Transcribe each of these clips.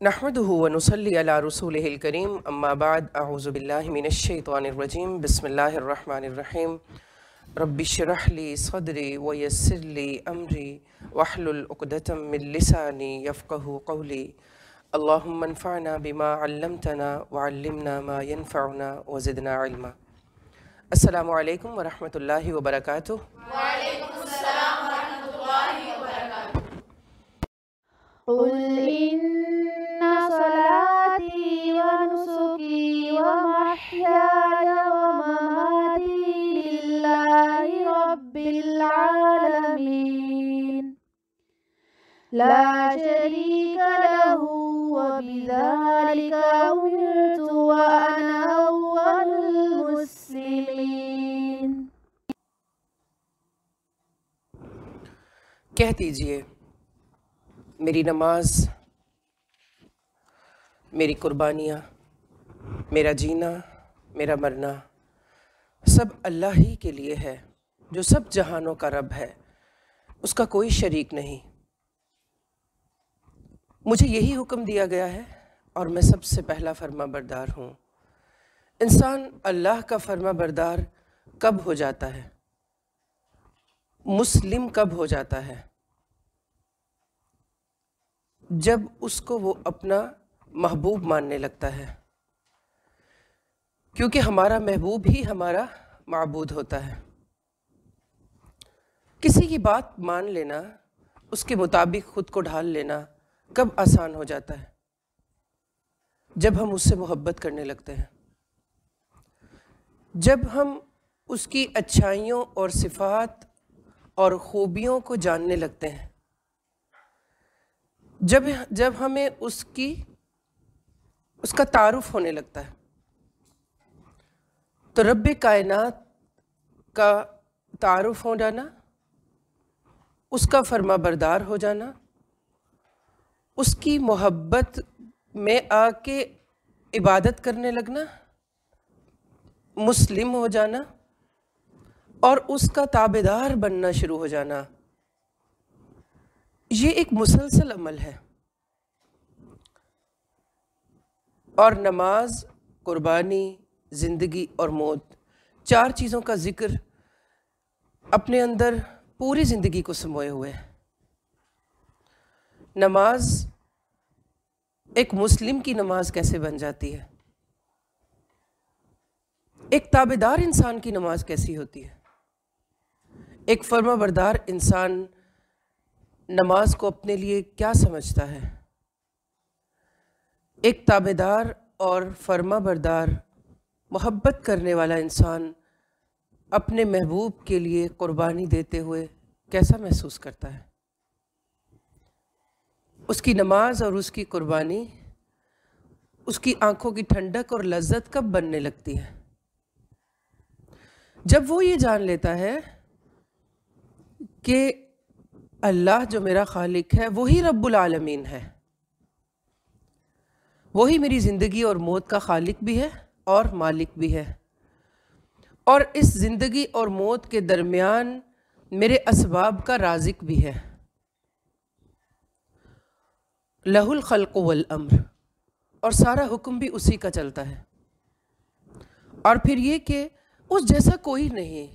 नहमदुहु व नुसल्ली अला रसूलिहिल करीम अम्मा बाद अऊज़ु बिल्लाहि मिनश शैतानिर रजीम बिस्मिल्लाहिर रहमानिर रहीम रब्बि इश्रह ली सदरी व यस्सिर ली अमरी वहलुल उक़दतम मिन लिसानी यफ़क़हू क़ौली अल्लाहुम्मा अन्फ़अना बिमा अल्लमतना व अल्लिमना मा यनफ़अुना व ज़िदना इल्मा। अस्सलामु अलैकुम व रहमतुल्लाहि व बरकातुहू। व अलैकुम अस्सलाम व रहमतुल्लाहि व बरकातुहू। क़ुल इन्ना सलाती व नुसुकी व महयाय व ममाती लिल्लाहि रब्बिल आलमीन ला शरीका लहू व बिज़ालिका उमिरतु व अना अव्वलुल मुस्लिमीन। कह दीजिए, मेरी नमाज, मेरी कुर्बानियाँ, मेरा जीना, मेरा मरना सब अल्लाह ही के लिए है, जो सब जहानों का रब है, उसका कोई शरीक नहीं। मुझे यही हुक्म दिया गया है और मैं सबसे पहला फर्मा बरदार हूँ। इंसान अल्लाह का फर्मा बरदार कब हो जाता है, मुस्लिम कब हो जाता है? जब उसको वो अपना महबूब मानने लगता है, क्योंकि हमारा महबूब ही हमारा माबूद होता है। किसी की बात मान लेना, उसके मुताबिक खुद को ढाल लेना कब आसान हो जाता है? जब हम उससे मोहब्बत करने लगते हैं, जब हम उसकी अच्छाइयों और सिफ़ात और ख़ूबियों को जानने लगते हैं, जब हमें उसका तारुफ होने लगता है, तो रब्बे कायनात का तारुफ हो जाना, उसका फर्मा बरदार हो जाना, उसकी मोहब्बत में आके इबादत करने लगना, मुस्लिम हो जाना और उसका ताबेदार बनना शुरू हो जाना, ये एक मुसलसल अमल है। और नमाज, कुर्बानी, ज़िंदगी और मौत, चार चीज़ों का ज़िक्र अपने अंदर पूरी ज़िंदगी को समोए हुए है। नमाज, एक मुस्लिम की नमाज कैसे बन जाती है? एक ताबेदार इंसान की नमाज कैसी होती है? एक फर्माबरदार इंसान नमाज को अपने लिए क्या समझता है? एक ताबेदार और फर्माबरदार मोहब्बत करने वाला इंसान अपने महबूब के लिए कुर्बानी देते हुए कैसा महसूस करता है? उसकी नमाज और उसकी कुर्बानी उसकी आंखों की ठंडक और लज्जत कब बनने लगती है? जब वो ये जान लेता है कि अल्लाह जो मेरा खालिक है वही रब्बुल आलमीन है, वही मेरी ज़िंदगी और मौत का खालिक भी है और मालिक भी है, और इस ज़िंदगी और मौत के दरमियान मेरे असबाब का राज़िक भी है। लहुल खल्क़ु वल अम्र, और सारा हुक्म भी उसी का चलता है। और फिर ये कि उस जैसा कोई नहीं,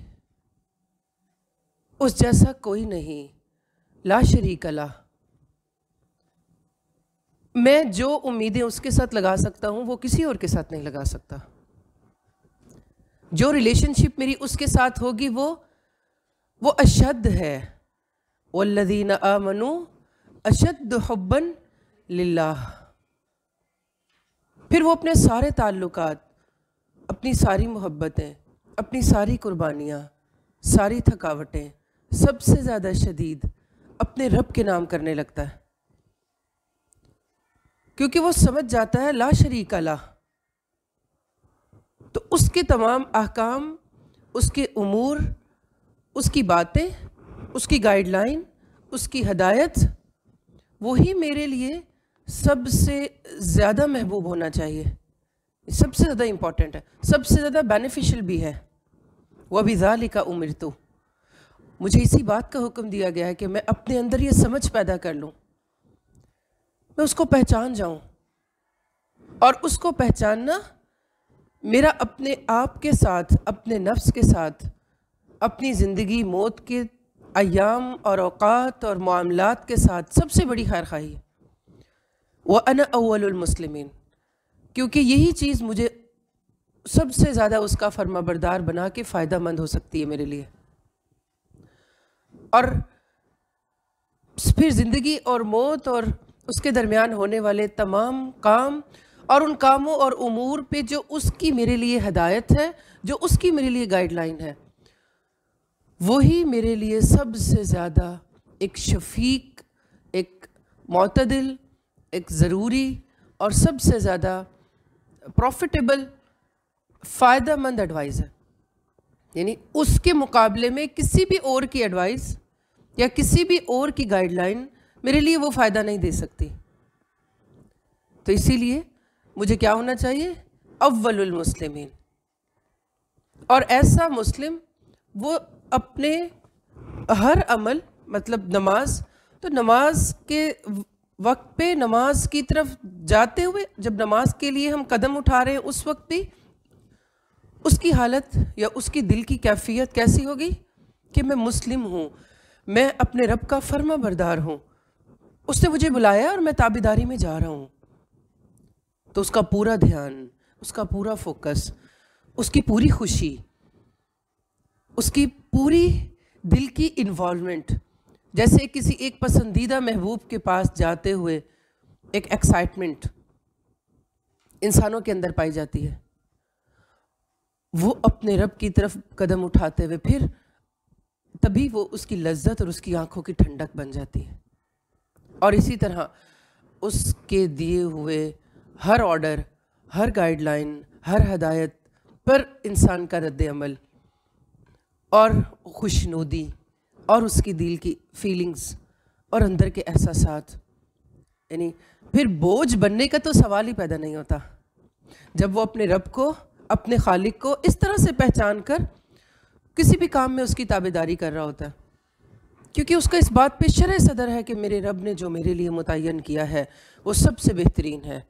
उस जैसा कोई नहीं, ला शरीका ला। मैं जो उम्मीदें उसके साथ लगा सकता हूँ वो किसी और के साथ नहीं लगा सकता। जो रिलेशनशिप मेरी उसके साथ होगी वो अशद है। वल्लज़ीना आमनू अशद्दु हुब्बन लिल्लाह। फिर वो अपने सारे ताल्लुकात, अपनी सारी मोहब्बतें, अपनी सारी कुर्बानियाँ, सारी थकावटें सबसे ज़्यादा शदीद अपने रब के नाम करने लगता है, क्योंकि वो समझ जाता है ला शरीका ला। तो उसके तमाम अहकाम, उसके उमूर, उसकी बातें, उसकी गाइडलाइन, उसकी हदायत, वही मेरे लिए सबसे ज़्यादा महबूब होना चाहिए, सबसे ज़्यादा इम्पॉर्टेंट है, सबसे ज़्यादा बेनिफिशियल भी है। व बिज़ालिका उमिरतु, मुझे इसी बात का हुक्म दिया गया है कि मैं अपने अंदर ये समझ पैदा कर लूँ, मैं उसको पहचान जाऊँ और उसको पहचानना मेरा अपने आप के साथ, अपने नफ्स के साथ, अपनी ज़िंदगी मौत के अय्याम और औक़ात और मामलात के साथ सबसे बड़ी खैरख़ाही है। व अना अव्वलुल मुस्लिमीन, क्योंकि यही चीज़ मुझे सबसे ज़्यादा उसका फर्माबरदार बना के फ़ायदा मंद हो सकती है मेरे लिए। और फिर ज़िंदगी और मौत और उसके दरमियान होने वाले तमाम काम और उन कामों और उमूर पे जो उसकी मेरे लिए हिदायत है, जो उसकी मेरे लिए गाइडलाइन है, वही मेरे लिए सबसे ज़्यादा एक शफीक, एक मोतदिल, एक ज़रूरी और सबसे ज़्यादा प्रॉफिटेबल, फ़ायदा मंद एडवाइस है। यानी उसके मुकाबले में किसी भी और की एडवाइस या किसी भी और की गाइडलाइन मेरे लिए वो फ़ायदा नहीं दे सकती। तो इसीलिए मुझे क्या होना चाहिए? अव्वलुल मुस्लिमीन। और ऐसा मुस्लिम वो अपने हर अमल, मतलब नमाज, तो नमाज के वक्त पे नमाज की तरफ जाते हुए, जब नमाज के लिए हम कदम उठा रहे हैं उस वक्त भी उसकी हालत या उसकी दिल की कैफियत कैसी होगी कि मैं मुस्लिम हूँ, मैं अपने रब का फर्मा बरदार हूँ, उसने मुझे बुलाया और मैं ताबेदारी में जा रहा हूँ। तो उसका पूरा ध्यान, उसका पूरा फोकस, उसकी पूरी खुशी, उसकी पूरी दिल की इन्वॉल्वमेंट, जैसे किसी एक पसंदीदा महबूब के पास जाते हुए एक एक्साइटमेंट इंसानों के अंदर पाई जाती है, वो अपने रब की तरफ कदम उठाते हुए फिर तभी वो उसकी लज्जत और उसकी आंखों की ठंडक बन जाती है। और इसी तरह उसके दिए हुए हर ऑर्डर, हर गाइडलाइन, हर हदायत पर इंसान का रद्द अमल और खुशनुदी और उसकी दिल की फीलिंग्स और अंदर के एहसासात, यानी फिर बोझ बनने का तो सवाल ही पैदा नहीं होता जब वो अपने रब को, अपने खालिक को इस तरह से पहचान कर किसी भी काम में उसकी ताबेदारी कर रहा होता है, क्योंकि उसका इस बात पे शरह सदर है कि मेरे रब ने जो मेरे लिए मुतय्यन किया है वो सबसे बेहतरीन है,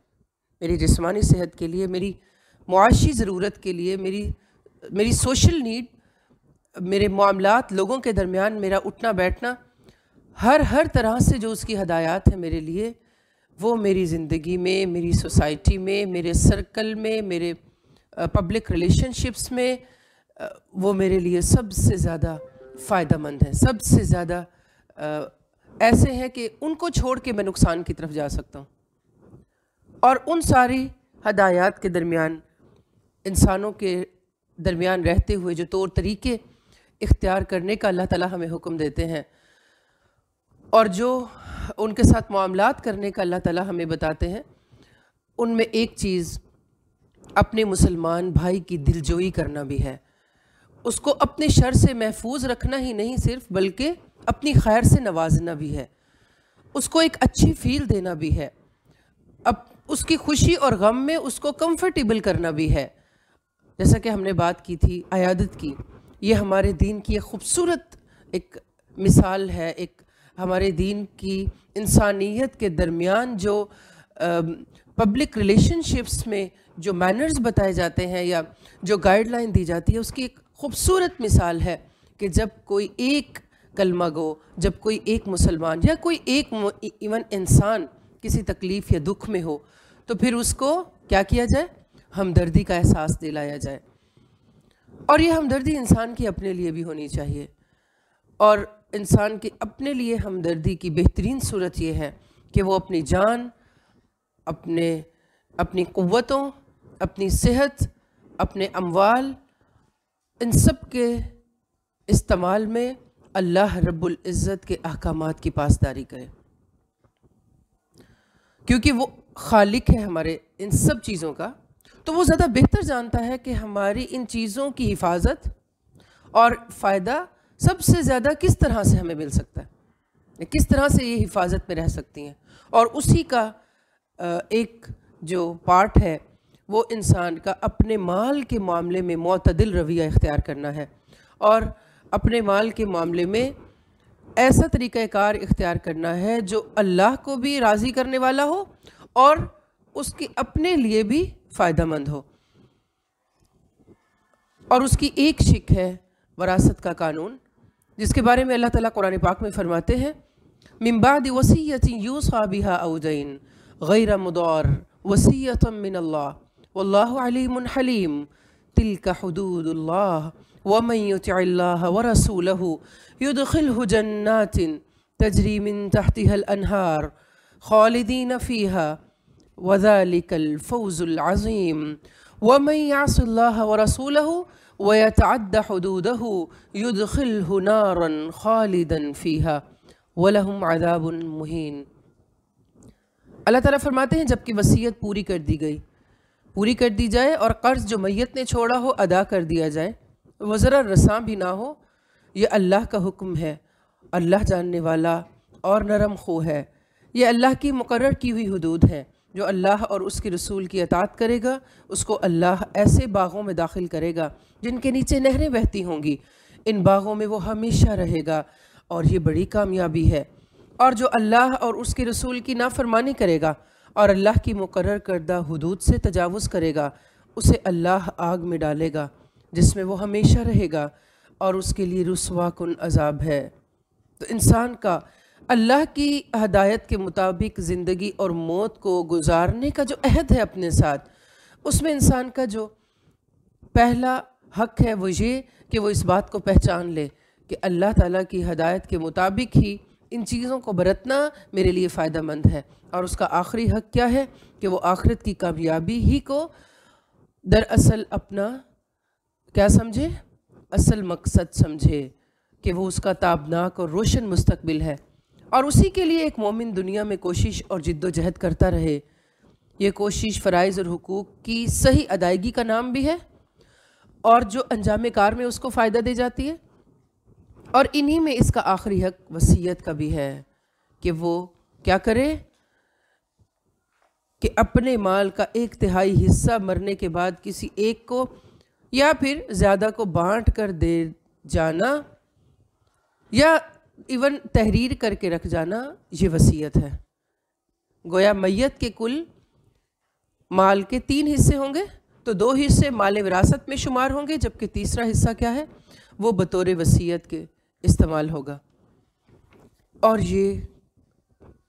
मेरी जिस्मानी सेहत के लिए, मेरी मुआशी ज़रूरत के लिए, मेरी सोशल नीड, मेरे मामलात, लोगों के दरमियान मेरा उठना बैठना, हर तरह से जो उसकी हदायत है मेरे लिए, वो मेरी ज़िंदगी में, मेरी सोसाइटी में, मेरे सर्कल में, मेरे पब्लिक रिलेशनशिप्स में, वो मेरे लिए सबसे ज़्यादा फ़ायदेमंद है, सबसे ज़्यादा ऐसे हैं कि उनको छोड़ के मैं नुकसान की तरफ जा सकता हूँ। और उन सारी हदायत के दरमियान, इंसानों के दरमियान रहते हुए जो तौर तरीके इख्तियार करने का अल्लाह ताला हमें हुक्म देते हैं और जो उनके साथ मामलात करने का अल्लाह ताला हमें बताते हैं, उनमें एक चीज़ अपने मुसलमान भाई की दिलजोई करना भी है, उसको अपने शर से महफूज रखना ही नहीं सिर्फ, बल्कि अपनी खैर से नवाजना भी है, उसको एक अच्छी फील देना भी है, अब उसकी खुशी और गम में उसको कंफर्टेबल करना भी है। जैसा कि हमने बात की थी अयादत की, ये हमारे दीन की एक खूबसूरत एक मिसाल है, एक हमारे दीन की इंसानियत के दरमियान जो पब्लिक रिलेशनशिप्स में जो मैनर्स बताए जाते हैं या जो गाइडलाइन दी जाती है, उसकी एक खूबसूरत मिसाल है कि जब कोई एक कलमा गो, जब कोई एक मुसलमान या कोई एक इवन इंसान किसी तकलीफ़ या दुख में हो, तो फिर उसको क्या किया जाए? हमदर्दी का एहसास दिलाया जाए। और ये हमदर्दी इंसान की अपने लिए भी होनी चाहिए, और इंसान की अपने लिए हमदर्दी की बेहतरीन सूरत ये है कि वो अपनी जान, अपनी क़ुव्वतों, अपनी सेहत, अपने अमवाल, इन सब के इस्तेमाल में अल्लाह रब्बुल इज़्ज़त के अहकामात की पासदारी करे, क्योंकि वो खालिक है हमारे इन सब चीज़ों का, तो वो ज़्यादा बेहतर जानता है कि हमारी इन चीज़ों की हिफाजत और फ़ायदा सबसे ज़्यादा किस तरह से हमें मिल सकता है, किस तरह से ये हिफाजत में रह सकती हैं। और उसी का एक जो पार्ट है वो इंसान का अपने माल के मामले में मोतदिल रवैया इख्तियार करना है, और अपने माल के मामले में ऐसा तरीक़ाकार इख्तियार करना है जो अल्लाह को भी राज़ी करने वाला हो और उसके अपने लिए भी फ़ायदेमंद हो। और उसकी एक शिक है वरासत का कानून, जिसके बारे में अल्लाह ताला कुरान पाक में फरमाते हैं, मिन बादि वसीयतिन यूसा बिहा औ दैन गैर मुदार वसीयतम मिनल्लाह वल्लाहु अलीमुन हलीम तिल्का हुदूदुल्लाह वमन युतिइल्लाह व रसूलहु युदखिलहु जन्नातिन तजरी मिन तहतिहल अनहार खालिदीन फीहा वज़ालिकल फौज़ुल अज़ीम वमन यअसिल्लाह व रसूलहु व यतअद्द हुदूदहु युदखिलहु नारन खालिदन फीहा वलहुम अज़ाबुन मुहीन। अल्लाह ताला फरमाते हैं जबकि वसीयत पूरी कर दी जाए और कर्ज़ जो मैयत ने छोड़ा हो अदा कर दिया जाए, वो ज़रा रसां भी ना हो, ये अल्लाह का हुक्म है। अल्लाह जानने वाला और नरम खो है। ये अल्लाह की मुकर्रर की हुई हुदूद है। जो अल्लाह और उसके रसूल की अताअत करेगा उसको अल्लाह ऐसे बागों में दाखिल करेगा जिनके नीचे नहरें बहती होंगी। इन बागों में वो हमेशा रहेगा और ये बड़ी कामयाबी है। और जो अल्लाह और उसके रसूल की नाफरमानी करेगा और अल्लाह की मुकर्रर करदा हुदूद से तजावुज़ करेगा, उसे अल्लाह आग में डालेगा जिसमें वो हमेशा रहेगा और उसके लिए रुस्वा कुन अज़ाब है। तो इंसान का अल्लाह की हदायत के मुताबिक ज़िंदगी और मौत को गुजारने का जो अहद है अपने साथ, उसमें इंसान का जो पहला हक़ है वो ये कि वो इस बात को पहचान ले कि अल्लाह ताला की हदायत के मुताबिक ही इन चीज़ों को बरतना मेरे लिए फ़ायदेमंद है। और उसका आखिरी हक़ क्या है कि वो आखिरत की कामयाबी ही को दरअसल अपना क्या समझे, असल मकसद समझे कि वो उसका ताबनाक और रोशन मुस्तकबिल है। और उसी के लिए एक मोमिन दुनिया में कोशिश और जिद्दोजहद करता रहे। ये कोशिश फ़राइज़ और हुकूक की सही अदायगी का नाम भी है और जो अंजाम कार में उसको फ़ायदा दे जाती है। और इन्हीं में इसका आखिरी हक़ वसीयत का भी है कि वो क्या करे कि अपने माल का 1/3 हिस्सा मरने के बाद किसी एक को या फिर ज़्यादा को बांट कर दे जाना या इवन तहरीर करके रख जाना, ये वसीयत है। गोया मैयत के कुल माल के 3 हिस्से होंगे तो 2 हिस्से माल विरासत में शुमार होंगे, जबकि तीसरा हिस्सा क्या है वो बतौर वसीयत के इस्तेमाल होगा। और ये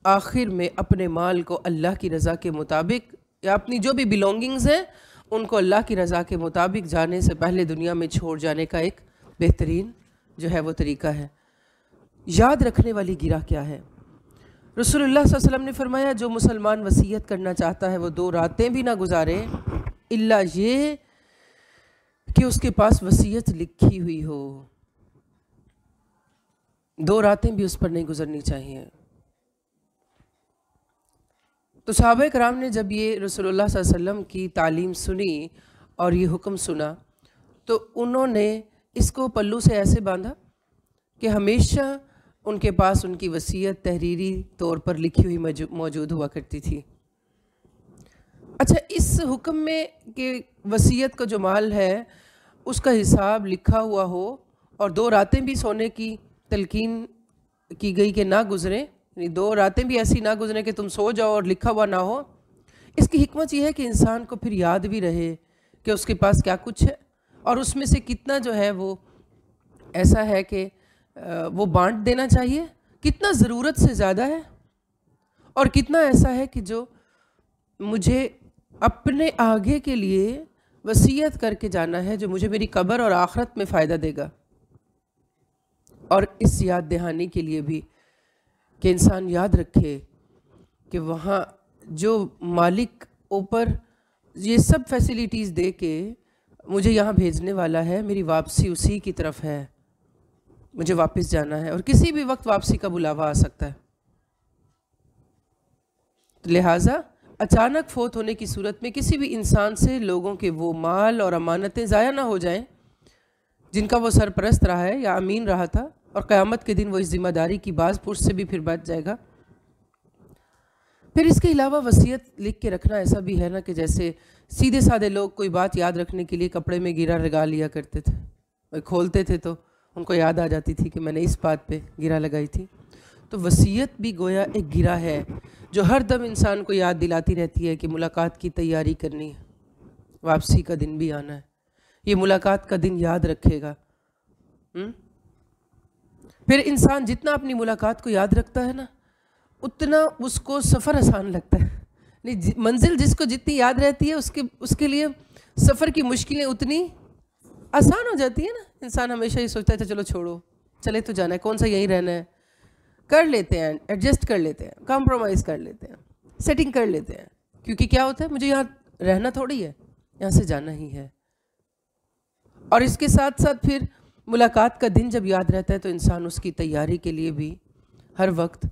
आखिर में अपने माल को अल्लाह की रज़ा के मुताबिक या अपनी जो भी बिलोंगिंग्स हैं उनको अल्लाह की रज़ा के मुताबिक जाने से पहले दुनिया में छोड़ जाने का एक बेहतरीन जो है वो तरीका है। याद रखने वाली गिरा क्या है? रसूलुल्लाह सल्लल्लाहु अलैहि वसल्लम ने फरमाया जो मुसलमान वसीयत करना चाहता है वो 2 रातें भी ना गुजारे इल्ला ये कि उसके पास वसीयत लिखी हुई हो। 2 रातें भी उस पर नहीं गुजरनी चाहिए। तो सहाबा कराम ने जब ये रसूलुल्लाह सल्लल्लाहु अलैहि वसल्लम की तालीम सुनी और ये हुक्म सुना तो उन्होंने इसको पल्लू से ऐसे बांधा कि हमेशा उनके पास उनकी वसीयत तहरीरी तौर पर लिखी हुई मौजूद हुआ करती थी। अच्छा, इस हुक्म में कि वसीयत का जो माल है उसका हिसाब लिखा हुआ हो और 2 रातें भी सोने की तलकीन की गई कि ना गुज़रें, 2 रातें भी ऐसी ना गुज़रें कि तुम सो जाओ और लिखा हुआ ना हो। इसकी हिकमत यह है कि इंसान को फिर याद भी रहे कि उसके पास क्या कुछ है और उसमें से कितना जो है वो ऐसा है कि वो बांट देना चाहिए, कितना ज़रूरत से ज़्यादा है और कितना ऐसा है कि जो मुझे अपने आगे के लिए वसीयत करके जाना है, जो मुझे मेरी कब्र और आखिरत में फ़ायदा देगा। और इस याद दहानी के लिए भी कि इंसान याद रखे कि वहाँ जो मालिक ऊपर ये सब फैसिलिटीज़ दे के मुझे यहाँ भेजने वाला है, मेरी वापसी उसी की तरफ है, मुझे वापस जाना है और किसी भी वक्त वापसी का बुलावा आ सकता है। तो लिहाजा अचानक फ़ौत होने की सूरत में किसी भी इंसान से लोगों के वो माल और अमानतें ज़ाया ना हो जाएं जिनका वो सरपरस्त रहा है या अमीन रहा था, और क़यामत के दिन वो इस ज़िम्मेदारी की बाज़पुर्स से भी फिर बच जाएगा। फिर इसके अलावा वसीयत लिख के रखना ऐसा भी है ना कि जैसे सीधे साधे लोग कोई बात याद रखने के लिए कपड़े में गिरा लगा लिया करते थे, खोलते थे तो उनको याद आ जाती थी कि मैंने इस बात पे गिरा लगाई थी। तो वसीयत भी गोया एक गिरा है जो हर दम इंसान को याद दिलाती रहती है कि मुलाकात की तैयारी करनी है, वापसी का दिन भी आना है, ये मुलाकात का दिन याद रखेगा। फिर इंसान जितना अपनी मुलाकात को याद रखता है ना, उतना उसको सफ़र आसान लगता है। नहीं, मंजिल जिसको जितनी याद रहती है उसके लिए सफ़र की मुश्किलें उतनी आसान हो जाती है ना। इंसान हमेशा ये सोचता है चलो छोड़ो, चले तो जाना है, कौन सा यहीं रहना है, कर लेते हैं, एडजस्ट कर लेते हैं, कॉम्प्रोमाइज़ कर लेते हैं, सेटिंग कर लेते हैं, क्योंकि क्या होता है मुझे यहाँ रहना थोड़ी है, यहाँ से जाना ही है। और इसके साथ साथ फिर मुलाकात का दिन जब याद रहता है तो इंसान उसकी तैयारी के लिए भी हर वक्त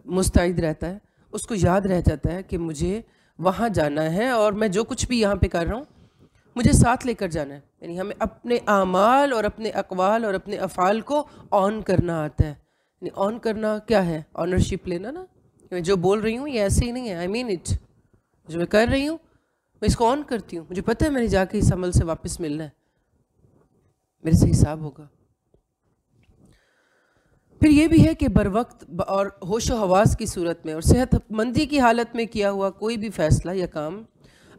मुस्तैद रहता है। उसको याद रह जाता है कि मुझे वहाँ जाना है और मैं जो कुछ भी यहाँ पे कर रहा हूँ मुझे साथ लेकर जाना है। यानी हमें अपने आमाल और अपने अक़वाल और अपने अफ़ाल को ऑन करना आता है। यानी ऑन करना क्या है? ऑनरशिप लेना ना। मैं जो बोल रही हूँ ये ऐसे ही नहीं है, आई मीन इट। जो मैं कर रही हूँ मैं इसको ऑन करती हूँ, मुझे पता है मैंने जाके इस अमल से वापस मिलना है, मेरे से हिसाब होगा। फिर ये भी है कि बर वक्त और होश व हवास की सूरत में और सेहतमंदी की हालत में किया हुआ कोई भी फ़ैसला या काम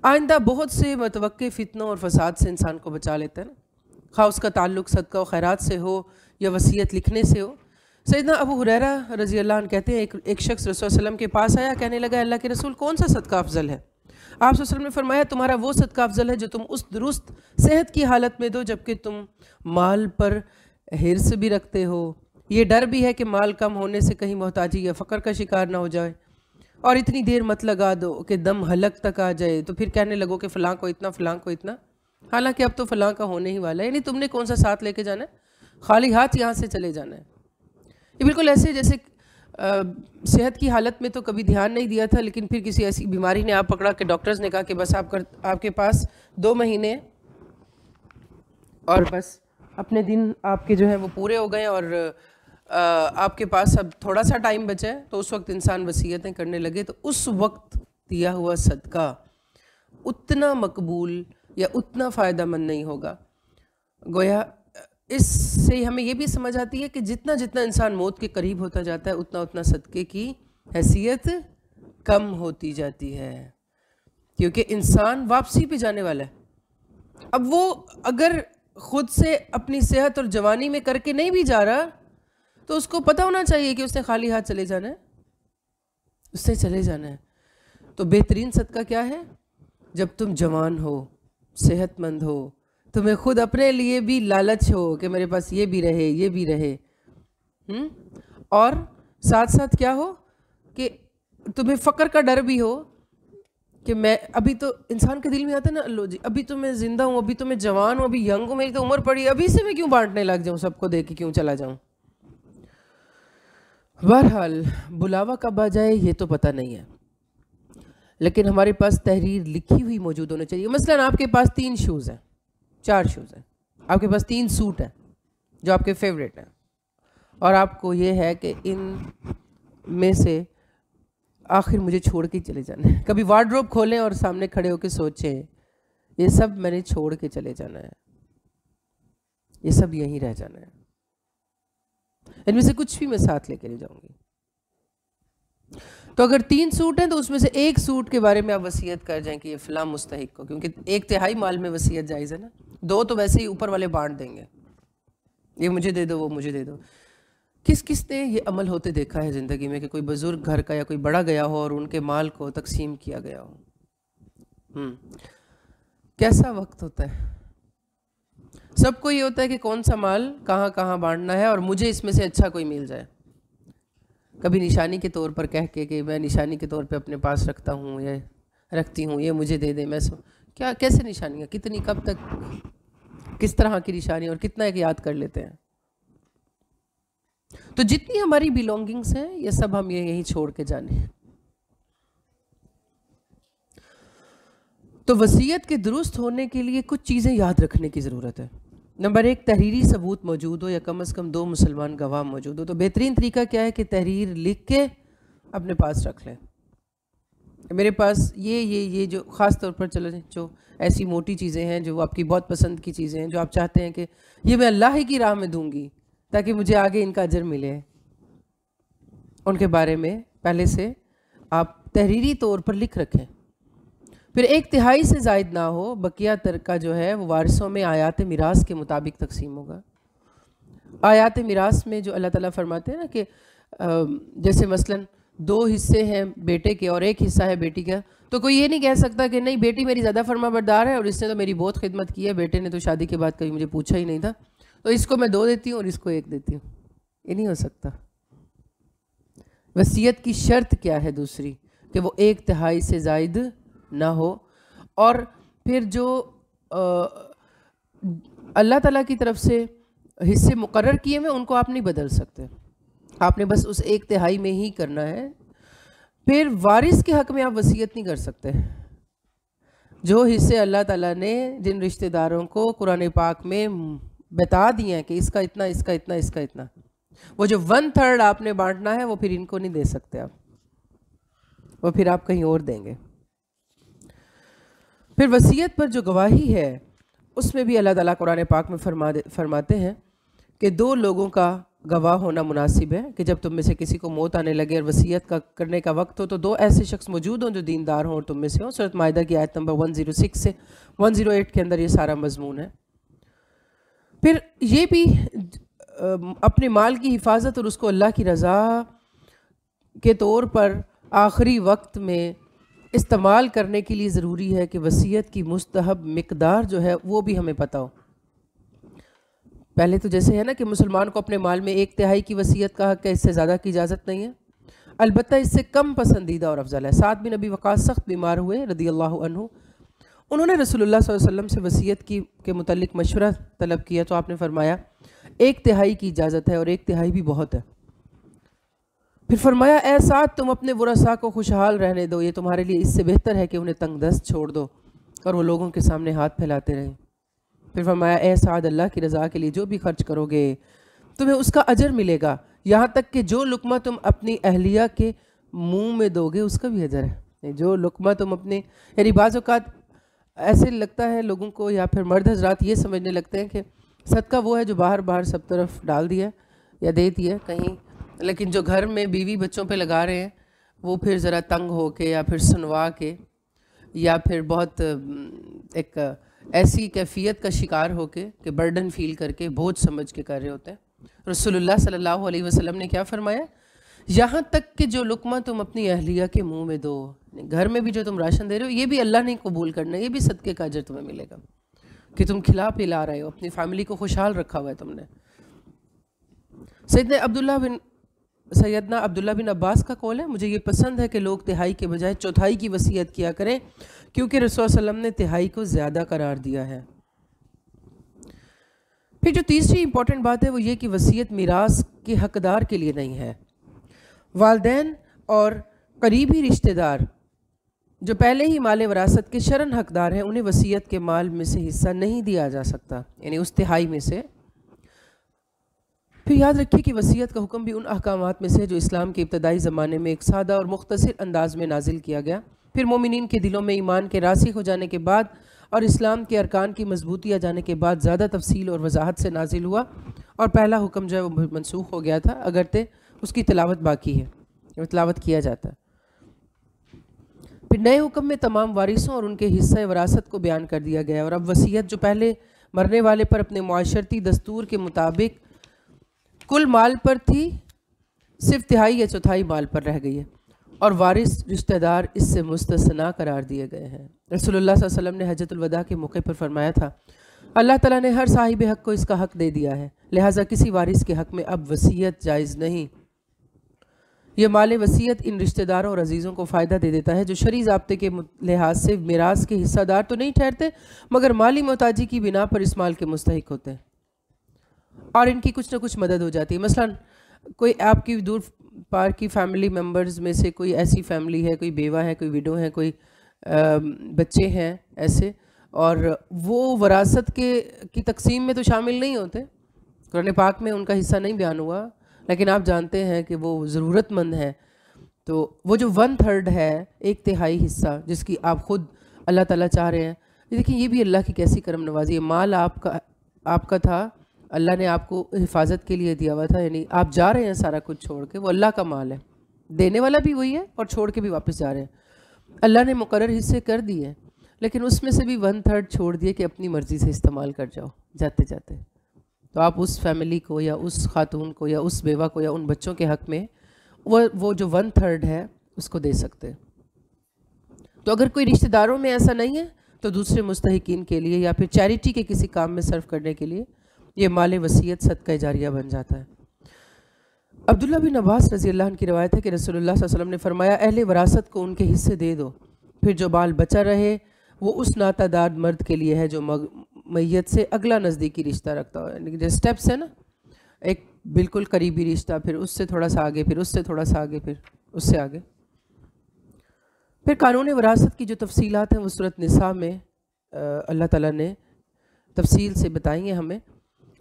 आइंदा बहुत से मतवक्के फितनों और फसाद से इंसान को बचा लेता है ना। खा उसका ताल्लुक़ सदका व खैरात से हो या वसीयत लिखने से हो। सैयदना अबू हुरैरा रज़ी अल्लाह अन्हु कहते हैं एक शख्स रसूल सल्लल्लाहु अलैहि वसल्लम के पास आया, कहने लगा अल्लाह के रसूल कौन सा सदका अफजल है? आप सल्लल्लाहु अलैहि वसल्लम ने फरमाया तुम्हारा वो सदका अफजल है जो तुम उस दुरुस्त सेहत की हालत में दो जबकि तुम माल पर हिर्स भी रखते हो, ये डर भी है कि माल कम होने से कहीं मोहताजी या फ़क्र का शिकार ना हो जाए, और इतनी देर मत लगा दो कि दम हलक तक आ जाए तो फिर कहने लगो कि फ़लाँ को इतना फ़लाँ को इतना, हालांकि अब तो फ़लाँ का होने ही वाला है। यानी तुमने कौन सा साथ लेके जाना है? खाली हाथ यहाँ से चले जाना है। ये बिल्कुल ऐसे जैसे सेहत की हालत में तो कभी ध्यान नहीं दिया था, लेकिन फिर किसी ऐसी बीमारी ने आप पकड़ा कि डॉक्टर्स ने कहा कि बस आपके पास 2 महीने और बस अपने दिन आपके जो हैं वो पूरे हो गए और आपके पास अब थोड़ा सा टाइम बचा है। तो उस वक्त इंसान वसीयतें करने लगे तो उस वक्त दिया हुआ सदका उतना मकबूल या उतना फ़ायदा मंद नहीं होगा। गोया इससे हमें ये भी समझ आती है कि जितना जितना इंसान मौत के करीब होता जाता है उतना उतना सदक़े की हैसियत कम होती जाती है, क्योंकि इंसान वापसी पे जाने वाला है। अब वो अगर ख़ुद से अपनी सेहत और जवानी में करके नहीं भी जा रहा तो उसको पता होना चाहिए कि उसने खाली हाथ चले जाना है, उससे चले जाना है। तो बेहतरीन सदका क्या है? जब तुम जवान हो, सेहतमंद हो, तुम्हें खुद अपने लिए भी लालच हो कि मेरे पास ये भी रहे ये भी रहे, और साथ साथ क्या हो कि तुम्हें फ़क्र का डर भी हो कि मैं अभी तो इंसान के दिल में आता है ना, लो जी अभी तो मैं ज़िंदा हूँ, अभी तो मैं जवान हूँ, अभी यंग हूँ, मेरी तो उम्र पड़ी, अभी से मैं क्यों बांटने लग जाऊँ, सबको दे के क्यों चला जाऊँ। बहरहाल बुलावा कब आ जाए ये तो पता नहीं है, लेकिन हमारे पास तहरीर लिखी हुई मौजूद होनी चाहिए। मसलन आपके पास 3 शूज़ हैं, 4 शूज़ हैं, आपके पास 3 सूट हैं जो आपके फेवरेट हैं, और आपको ये है कि इन में से आखिर मुझे छोड़ के चले जाना है। कभी वार्डरोब खोलें और सामने खड़े होकर सोचें ये सब मैंने छोड़ के चले जाना है, ये सब यहीं रह जाना है, इनमें से कुछ भी मैं साथ लेके नहीं जाऊंगी। तो अगर 3 सूट हैं तो उसमें से 1 सूट के बारे में आप वसीयत कर जाएं कि ये फ़लाँ मुस्तहिक को, क्योंकि 1/3 माल में वसीयत जायज़ है ना। 2 तो वैसे ही ऊपर वाले बांट देंगे, ये मुझे दे दो वो मुझे दे दो। किस किस ने ये अमल होते देखा है ज़िंदगी में कि कोई बुज़ुर्ग घर का या कोई बड़ा गया हो और उनके माल को तकसीम किया गया हो? कैसा वक्त होता है। सबको ये होता है कि कौन सा माल कहाँ कहाँ बांटना है और मुझे इसमें से अच्छा कोई मिल जाए। कभी निशानी के तौर पर कह के कि मैं निशानी के तौर पे अपने पास रखता हूँ या रखती हूँ, ये मुझे दे दे। मैं क्या कैसे निशानियाँ, कितनी, कब तक, किस तरह की निशानी और कितना एक याद कर लेते हैं। तो जितनी हमारी बिलोंगिंग्स हैं ये सब हम ये यहीं छोड़ के जाने हैं। तो वसीयत के दुरुस्त होने के लिए कुछ चीज़ें याद रखने की ज़रूरत है। नंबर 1, तहरीरी सबूत मौजूद हो या कम से कम 2 मुसलमान गवाह मौजूद हो। तो बेहतरीन तरीका क्या है कि तहरीर लिख के अपने पास रख लें। मेरे पास ये जो ख़ास तौर पर चलो जो ऐसी मोटी चीज़ें हैं जो आपकी बहुत पसंद की चीज़ें हैं जो आप चाहते हैं कि ये मैं अल्लाह ही की राह में दूंगी ताकि मुझे आगे इनका अजर मिले, उनके बारे में पहले से आप तहरीरी तौर पर लिख रखें। फिर 1/3 से ज़ायद ना हो, बकिया तरका जो है वो वारिसों में आयात मिरास के मुताबिक तकसीम होगा। आयात मिरास में जो अल्लाह ताला फरमाते हैं ना कि जैसे मसलन 2 हिस्से हैं बेटे के और 1 हिस्सा है बेटी का, तो कोई ये नहीं कह सकता कि नहीं बेटी मेरी ज़्यादा फरमाबरदार है और इसने तो मेरी बहुत खिदमत की है, बेटे ने तो शादी के बाद कभी मुझे पूछा ही नहीं था, तो इसको मैं 2 देती हूँ और इसको 1 देती हूँ। ये नहीं हो सकता। वसीयत की शर्त क्या है दूसरी, कि वो 1/3 से ज़ायद ना हो। और फिर जो अल्लाह ताला की तरफ से हिस्से मुकर्रर किए हुए उनको आप नहीं बदल सकते, आपने बस उस 1/3 में ही करना है। फिर वारिस के हक़ में आप वसीयत नहीं कर सकते। जो हिस्से अल्लाह ताला ने जिन रिश्तेदारों को कुरान पाक में बता दिए हैं कि इसका इतना, इसका इतना, इसका इतना, वो जो 1/3 आपने बांटना है वो फिर इनको नहीं दे सकते आप, वो फिर आप कहीं और देंगे। फिर वसीयत पर जो गवाही है उसमें भी अल्लाह ताला कुरान पाक में फरमाते हैं कि 2 लोगों का गवाह होना मुनासिब है कि जब तुम में से किसी को मौत आने लगे और वसीयत का करने का वक्त हो तो 2 ऐसे शख्स मौजूद हों जो दीनदार हों और तुम में से हों। सूरत माइदा की आयत नंबर 106 से 108 के अंदर ये सारा मजमून है। फिर ये भी अपने माल की हिफाजत और उसको अल्लाह की रज़ा के तौर पर आखिरी वक्त में इस्तेमाल करने के लिए ज़रूरी है कि वसीयत की मुस्तहब मिकदार जो है वो भी हमें पता हो। पहले तो जैसे है ना कि मुसलमान को अपने माल में 1/3 की वसीयत का हक़ है, इससे ज़्यादा की इजाज़त नहीं है, अलबत्ता इससे कम पसंदीदा और अफजल है। साद बिन अबी वक़ास सख्त बीमार हुए रदियल्लाहु अन्हु, उन्होंने रसूलुल्लाह सल्लल्लाहु अलैहि वसल्लम से वसीयत के मुतल्लिक मशवरा तलब किया तो आपने फरमाया 1/3 की इजाज़त है और 1/3 भी बहुत है। फिर फरमाया ए साद तुम अपने वरसा को खुशहाल रहने दो, ये तुम्हारे लिए इससे बेहतर है कि उन्हें तंग दस्त छोड़ दो और वो लोगों के सामने हाथ फैलाते रहें। फिर फरमाया ए साद अल्लाह की रज़ा के लिए जो भी खर्च करोगे तुम्हें उसका अजर मिलेगा, यहाँ तक कि जो लुकमा तुम अपनी अहलिया के मुंह में दोगे उसका भी अजर है। जो लुकमा तुम अपने, यानी बाज़ औक़ात ऐसे लगता है लोगों को या फिर मर्द हजरात ये समझने लगते हैं कि सदका वो है जो बाहर बाहर सब तरफ डाल दिया या दे दिया कहीं, लेकिन जो घर में बीवी बच्चों पे लगा रहे हैं वो फिर ज़रा तंग हो के या फिर सुनवा के या फिर बहुत एक ऐसी कैफियत का शिकार हो के कि बर्डन फील करके बोझ समझ के कर रहे होते हैं। रसूलुल्लाह सल्लल्लाहु अलैहि वसल्लम ने क्या फरमाया, यहाँ तक कि जो लुकमा तुम अपनी अहलिया के मुंह में दो, घर में भी जो तुम राशन दे रहे हो ये भी अल्लाह ने कबूल करना है, ये भी सदक़े का अजर तुम्हें मिलेगा कि तुम खिला पिला रहे हो, अपनी फैमिली को खुशहाल रखा हुआ है तुमने। सैयदना अब्दुल्ला बिन अब्बास का कौल है, मुझे ये पसंद है कि लोग 1/3 के बजाय 1/4 की वसीयत किया करें क्योंकि रसूल सल्लल्लाहु अलैहि वसल्लम ने 1/3 को ज़्यादा करार दिया है। फिर जो तीसरी इंपॉर्टेंट बात है वो ये कि वसीयत मीरास के हकदार के लिए नहीं है। वालिदैन और करीबी रिश्तेदार जो पहले ही माल वरासत के शरन हकदार हैं उन्हें वसीयत के माल में से हिस्सा नहीं दिया जा सकता, यानी उस 1/3 में से। फिर याद रखिए कि वसीयत का हुक्म भी उन अहकामात में से है जो इस्लाम के इब्तदाई ज़माने में एक सादा और मुख्तसर अंदाज में नाजिल किया गया, फिर मोमिनीन के दिलों में ईमान के रासिख हो जाने के बाद और इस्लाम के अरकान की मजबूती आ जाने के बाद ज़्यादा तफसील और वजाहत से नाजिल हुआ और पहला हुक्म जो है वो मनसूख हो गया था, अगरचे उसकी तिलावत बाकी है, तिलावत किया जाता है। फिर नए हुक्म में तमाम वारिसों और उनके हिस्से वरासत को बयान कर दिया गया और अब वसीयत जो पहले मरने वाले पर अपने मुआशरती दस्तूर के मुताबिक कुल माल पर थी, सिर्फ 1/3 या 1/4 माल पर रह गई है और वारिस रिश्तेदार इससे मुस्तस्ना करार दिए गए हैं। रसूलुल्लाह सल्लल्लाहु अलैहि वसल्लम ने हज्जतुल वदा के मौके पर फरमाया था, अल्लाह ताला ने हर साहिब हक़ को इसका हक़ दे दिया है, लिहाजा किसी वारिस के हक़ में अब वसीयत जायज़ नहीं। यह माल वसीयत इन रिश्तेदारों और अजीज़ों को फ़ायदा दे देता है जो शरई ज़ाब्ते के लिहाज से मिरास के हिस्सादार तो नहीं ठहरते मगर माली मोहताजी की बिना पर इस माल के मुस्तहिक होते हैं और इनकी कुछ ना कुछ मदद हो जाती है। मसलन कोई आपकी दूर पार की फैमिली मेम्बर्स में से कोई ऐसी फैमिली है, कोई बेवा है, कोई विडो है, कोई बच्चे हैं ऐसे, और वो वरासत की तकसीम में तो शामिल नहीं होते, कुरान पाक में उनका हिस्सा नहीं बयान हुआ, लेकिन आप जानते हैं कि वो ज़रूरतमंद हैं, तो वो जो 1/3 है, 1/3 हिस्सा जिसकी आप ख़ुद अल्लाह ताला चाह रहे हैं, देखिए ये भी अल्लाह की कैसी करम नवाजी है। माल आपका था, अल्लाह ने आपको हिफाजत के लिए दिया हुआ था, यानी आप जा रहे हैं सारा कुछ छोड़ के, वो अल्लाह का माल है, देने वाला भी वही है और छोड़ के भी वापस जा रहे हैं। अल्लाह ने मुकर्रर हिस्से कर दिए, लेकिन उसमें से भी 1/3 छोड़ दिए कि अपनी मर्ज़ी से इस्तेमाल कर जाओ जाते जाते। तो आप उस फैमिली को या उस खातून को या उस बेवा को या उन बच्चों के हक़ में वो जो 1/3 है उसको दे सकते हैं। तो अगर कोई रिश्तेदारों में ऐसा नहीं है तो दूसरे मुस्तहिकीन के लिए या फिर चैरिटी के किसी काम में सर्व करने के लिए ये माल वसीयत सदका जारिया बन जाता है। अब्दुल्ला बिन अब्बास रज़ी अल्लाह अन्हु की रवायत है कि रसूलुल्लाह सल्लल्लाहु अलैहि वसल्लम ने फरमाया, अहले वरासत को उनके हिस्से दे दो, फिर जो माल बचा रहे वो उस नातादाद मर्द के लिए है जो मैयत से अगला नज़दीकी रिश्ता रखता हो। यानी कि जो स्टेप्स है ना, एक बिल्कुल करीबी रिश्ता, फिर उससे थोड़ा सा आगे, फिर उससे थोड़ा सा आगे, फिर उससे आगे। फिर कानून वरासत की जो तफसीलात हैं वो सूरत निसा में अल्लाह ताला ने तफसील से बताई हैं हमें।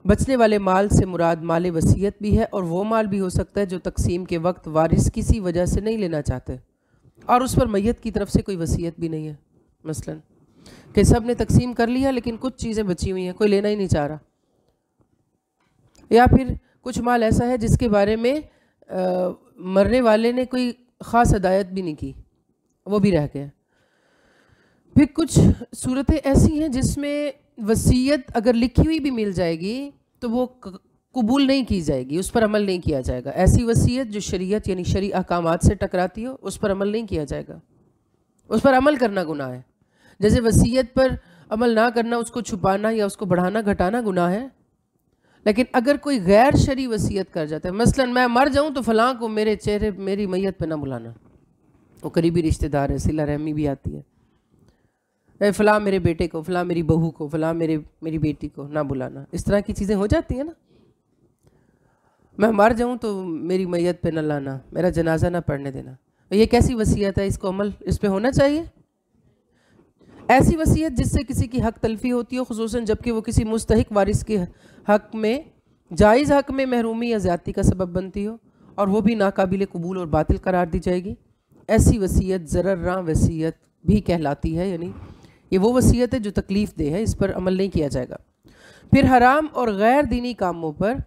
बचने वाले माल से मुराद माल वसीयत भी है, और वो माल भी हो सकता है जो तकसीम के वक्त वारिस किसी वजह से नहीं लेना चाहते और उस पर मैयत की तरफ से कोई वसीयत भी नहीं है। मसलन कि सब ने तकसीम कर लिया लेकिन कुछ चीज़ें बची हुई हैं, कोई लेना ही नहीं चाह रहा, या फिर कुछ माल ऐसा है जिसके बारे में मरने वाले ने कोई ख़ास हदायत भी नहीं की, वो भी रह गया। फिर कुछ सूरतें ऐसी हैं जिसमें वसीयत अगर लिखी हुई भी मिल जाएगी तो वो कबूल नहीं की जाएगी, उस पर अमल नहीं किया जाएगा। ऐसी वसीयत जो शरीयत यानी शरई अहकामात से टकराती हो उस पर अमल नहीं किया जाएगा, उस पर अमल करना गुनाह है। जैसे वसीयत पर अमल ना करना, उसको छुपाना या उसको बढ़ाना घटाना गुनाह है। लेकिन अगर कोई गैर शरई वसीयत कर जाता है, मसलन मैं मर जाऊं तो फलां को मेरे चेहरे मेरी मैयत पे ना बुलाना, वो करीबी रिश्तेदार है, सिला रहमी भी आती है, फ़लाँ मेरे बेटे को, फ़लाँ मेरी बहू को, फ़लाँ मेरी बेटी को ना बुलाना, इस तरह की चीज़ें हो जाती हैं ना। मैं मर जाऊं तो मेरी मैयत पे न लाना, मेरा जनाजा ना पढ़ने देना, ये कैसी वसीयत है? इसको अमल इस पे होना चाहिए। ऐसी वसीयत जिससे किसी की हक तलफी होती हो, खुसूसन जबकि वो किसी मुस्तहिक वारिस के हक में जायज़ हक में महरूमी या ज़्यादती का सबब बनती हो और वो भी नाकाबिल कबूल और बातिल करार दी जाएगी, ऐसी वसीयत ज़रर वसीयत भी कहलाती है। यानी ये वो वसीयत है जो तकलीफ़ दे है, इस पर अमल नहीं किया जाएगा। फिर हराम और गैर दीनी कामों पर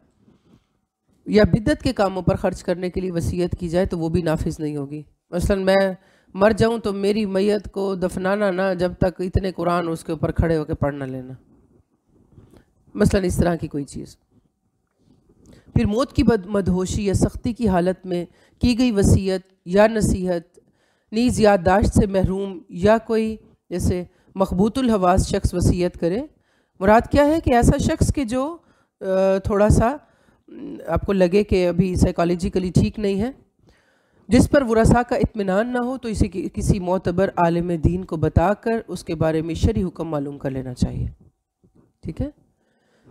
या बिद्दत के कामों पर ख़र्च करने के लिए वसीयत की जाए तो वो भी नाफिज नहीं होगी। मसलन मैं मर जाऊं तो मेरी मैयत को दफनाना ना जब तक इतने कुरान उसके ऊपर खड़े होकर पढ़ ना लेना, मसलन इस तरह की कोई चीज़। फिर मौत की मदहोशी या सख्ती की हालत में की गई वसीयत या नसीहत, नीज़ याददाश्त से महरूम या कोई जैसे मखबूतुल हवास शख्स वसीयत करे, मुराद क्या है कि ऐसा शख्स के जो थोड़ा सा आपको लगे कि अभी साइकोलॉजिकली ठीक नहीं है, जिस पर वरसा का इत्मीनान ना हो, तो इसे किसी मोतबर आलिम दीन को बताकर उसके बारे में शरई हुक्म मालूम कर लेना चाहिए। ठीक है।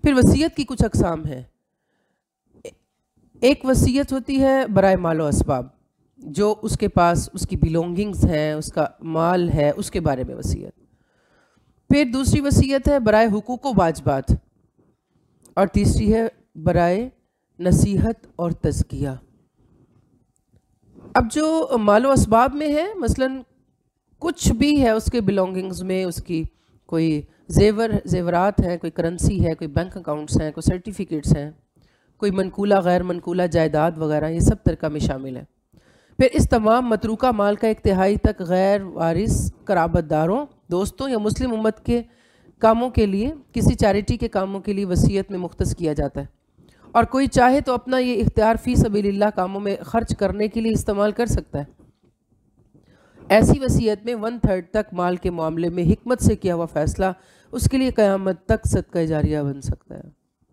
फिर वसीयत की कुछ अक़साम हैं। एक वसीयत होती है बराए मालो असबाब, जो उसके पास उसकी बिलोंगिंग्स हैं, उसका माल है, उसके बारे में वसीयत। फिर दूसरी वसीयत है बराए हुकूक व वाजबात, और तीसरी है बराए नसीहत और तज़किया। अब जो मालो असबाब में है, मसलन कुछ भी है उसके बिलोंगिंग्स में, उसकी कोई जेवरात हैं, कोई करेंसी है, कोई बैंक अकाउंट्स हैं, कोई सर्टिफिकेट्स हैं, कोई मनकूला गैर मनकूला जायदाद वगैरह, ये सब तरका में शामिल है। फिर इस तमाम मतरूका माल का एक तिहाई तक गैर वारिस कराबतदारों, दोस्तों या मुस्लिम उम्मत के कामों के लिए, किसी चैरिटी के कामों के लिए वसीयत में मुख्तस किया जाता है, और कोई चाहे तो अपना ये इख्तियार फ़ी सबीलिल्लाह कामों में ख़र्च करने के लिए इस्तेमाल कर सकता है। ऐसी वसीयत में 1/3 तक माल के मामले में हिकमत से किया हुआ फ़ैसला उसके लिए क़यामत तक सदका जारिया बन सकता है।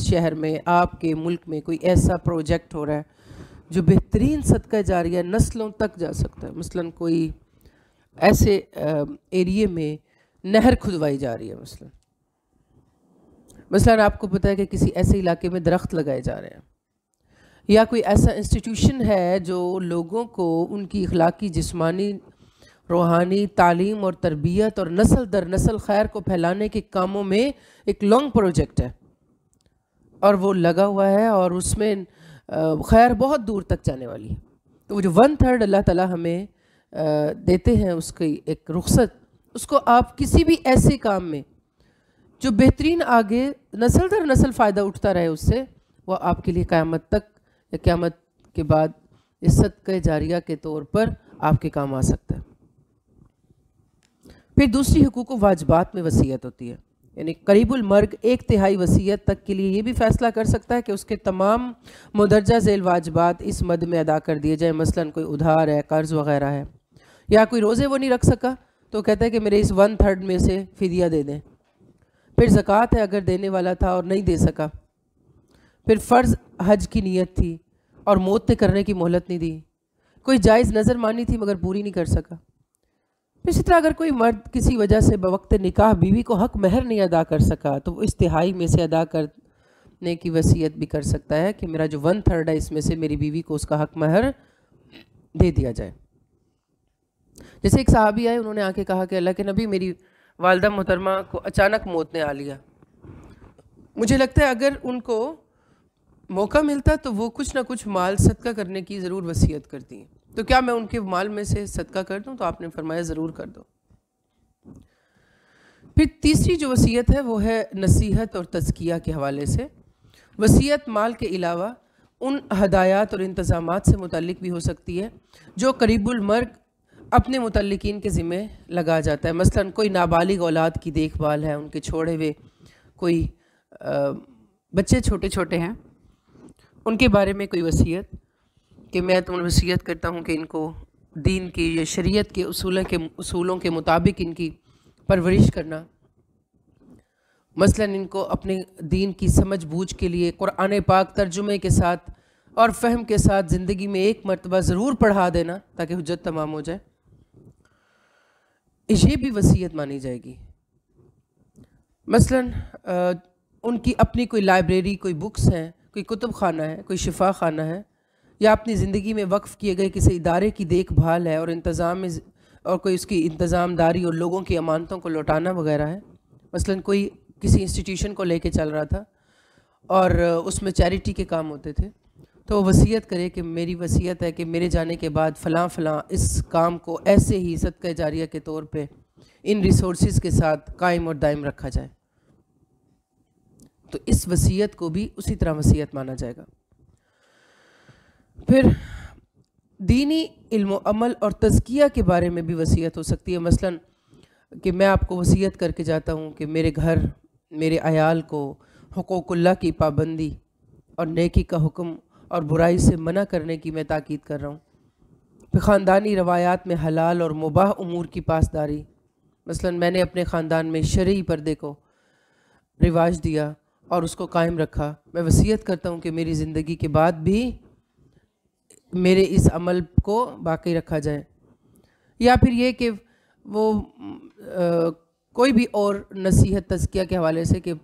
शहर में, आपके मुल्क में कोई ऐसा प्रोजेक्ट हो रहा है जो बेहतरीन सदका जारिया नस्लों तक जा सकता है। मसलन कोई ऐसे एरिए में नहर खुदवाई जा रही है, मसलन आपको पता है कि किसी ऐसे इलाके में दरख्त लगाए जा रहे हैं, या कोई ऐसा इंस्टीट्यूशन है जो लोगों को उनकी अखलाकी, जिस्मानी, रूहानी तालीम और तरबियत और नस्ल दर नस्ल खैर को फैलाने के कामों में एक लॉन्ग प्रोजेक्ट है, और वो लगा हुआ है और उसमें खैर बहुत दूर तक जाने वाली है। तो वो जो 1/3 अल्लाह ताला हमें देते हैं, उसकी एक रुख्सत, उसको आप किसी भी ऐसे काम में जो बेहतरीन आगे नस्ल दर नस्ल फ़ायदा उठता रहे उससे, वो आपके लिए क़यामत तक या क़यामत के बाद ये सदका जारिया के तौर पर आपके काम आ सकता है। फिर दूसरी हुकूक व वाजिबात में वसीयत होती है, यानी करीबुल मर्ग 1/3 वसीयत तक के लिए ये भी फैसला कर सकता है कि उसके तमाम मुदरजा झेल वाजिबात इस मद में अदा कर दिए जाए। मसलन कोई उधार है, कर्ज वगैरह है, या कोई रोज़े वो नहीं रख सका तो कहता है कि मेरे इस 1/3 में से फिदिया दे दें। फिर ज़कात है, अगर देने वाला था और नहीं दे सका। फिर फ़र्ज़ हज की नीयत थी और मौत ने करने की मोहलत नहीं दी। कोई जायज़ नज़र मानी थी मगर पूरी नहीं कर सका। फिर इसी तरह अगर कोई मर्द किसी वजह से बवक्त निकाह बीवी को हक महर नहीं अदा कर सका तो वो इस तिहाई में से अदा करने की वसीयत भी कर सकता है कि मेरा जो 1/3 है इसमें से मेरी बीवी को उसका हक महर दे दिया जाए। जैसे एक साहबी आए, उन्होंने आके कहा कि अल्लाह के नबी, मेरी वालदा मोहतरमा को अचानक मौत ने आ लिया। मुझे लगता है अगर उनको मौका मिलता तो वो कुछ ना कुछ माल सदका करने की ज़रूर वसीयत करती हैं, तो क्या मैं उनके माल में से सदका कर दूं? तो आपने फरमाया ज़रूर कर दो। फिर तीसरी जो वसीयत है वो है नसीहत और तज़किया के हवाले से। वसीयत माल के अलावा उन हदायत और इंतज़ामात से मुतल्लिक भी हो सकती है जो करीबुल मर्ग अपने मुतल्लिकीन के ज़िम्मे लगा जाता है। मसलन कोई नाबालिग औलाद की देखभाल है, उनके छोड़े हुए कोई बच्चे छोटे छोटे हैं, उनके बारे में कोई वसीयत कि मैं तुम्हें वसीयत करता हूँ कि इनको दीन की या शरीयत के उसूलों के मुताबिक इनकी परवरिश करना। मसलन इनको अपने दीन की समझ बूझ के लिए कुरान पाक तर्जुमे के साथ और फ़हम के साथ ज़िंदगी में एक मरतबा ज़रूर पढ़ा देना ताकि हुज्जत तमाम हो जाए। ये भी वसीयत मानी जाएगी। मसलन उनकी अपनी कोई लाइब्रेरी, कोई बुक्स हैं, कोई कुतुब खाना है, कोई शिफा खाना है, या अपनी ज़िंदगी में वक्फ़ किए गए किसी इदारे की देखभाल है और इंतज़ाम में और कोई उसकी इंतज़ामदारी और लोगों की अमानतों को लौटाना वगैरह है। मसलन कोई किसी इंस्टीट्यूशन को लेके चल रहा था और उसमें चैरिटी के काम होते थे, तो वसीयत करे कि मेरी वसीयत है कि मेरे जाने के बाद फ़लाँ फ़लाँ इस काम को ऐसे ही सदका जारिया के तौर पे इन रिसोर्सेज के साथ कायम और दायम रखा जाए। तो इस वसीयत को भी उसी तरह वसीयत माना जाएगा। फिर दीनी इल्म अमल और तज़किया के बारे में भी वसीयत हो सकती है। मसलन कि मैं आपको वसीयत करके जाता हूँ कि मेरे घर, मेरे अयाल को हुकूकुल्लाह की पाबंदी और नेकी का हुक्म और बुराई से मना करने की मैं ताकीद कर रहा हूँ। फिर ख़ानदानी रवायात में हलाल और मुबाह उमूर की पासदारी। मसलन मैंने अपने ख़ानदान में शरई पर्दे को रिवाज दिया और उसको कायम रखा। मैं वसीयत करता हूँ कि मेरी ज़िंदगी के बाद भी मेरे इस अमल को बाकी रखा जाए। या फिर ये कि वो कोई भी और नसीहत तज़किया के हवाले से कि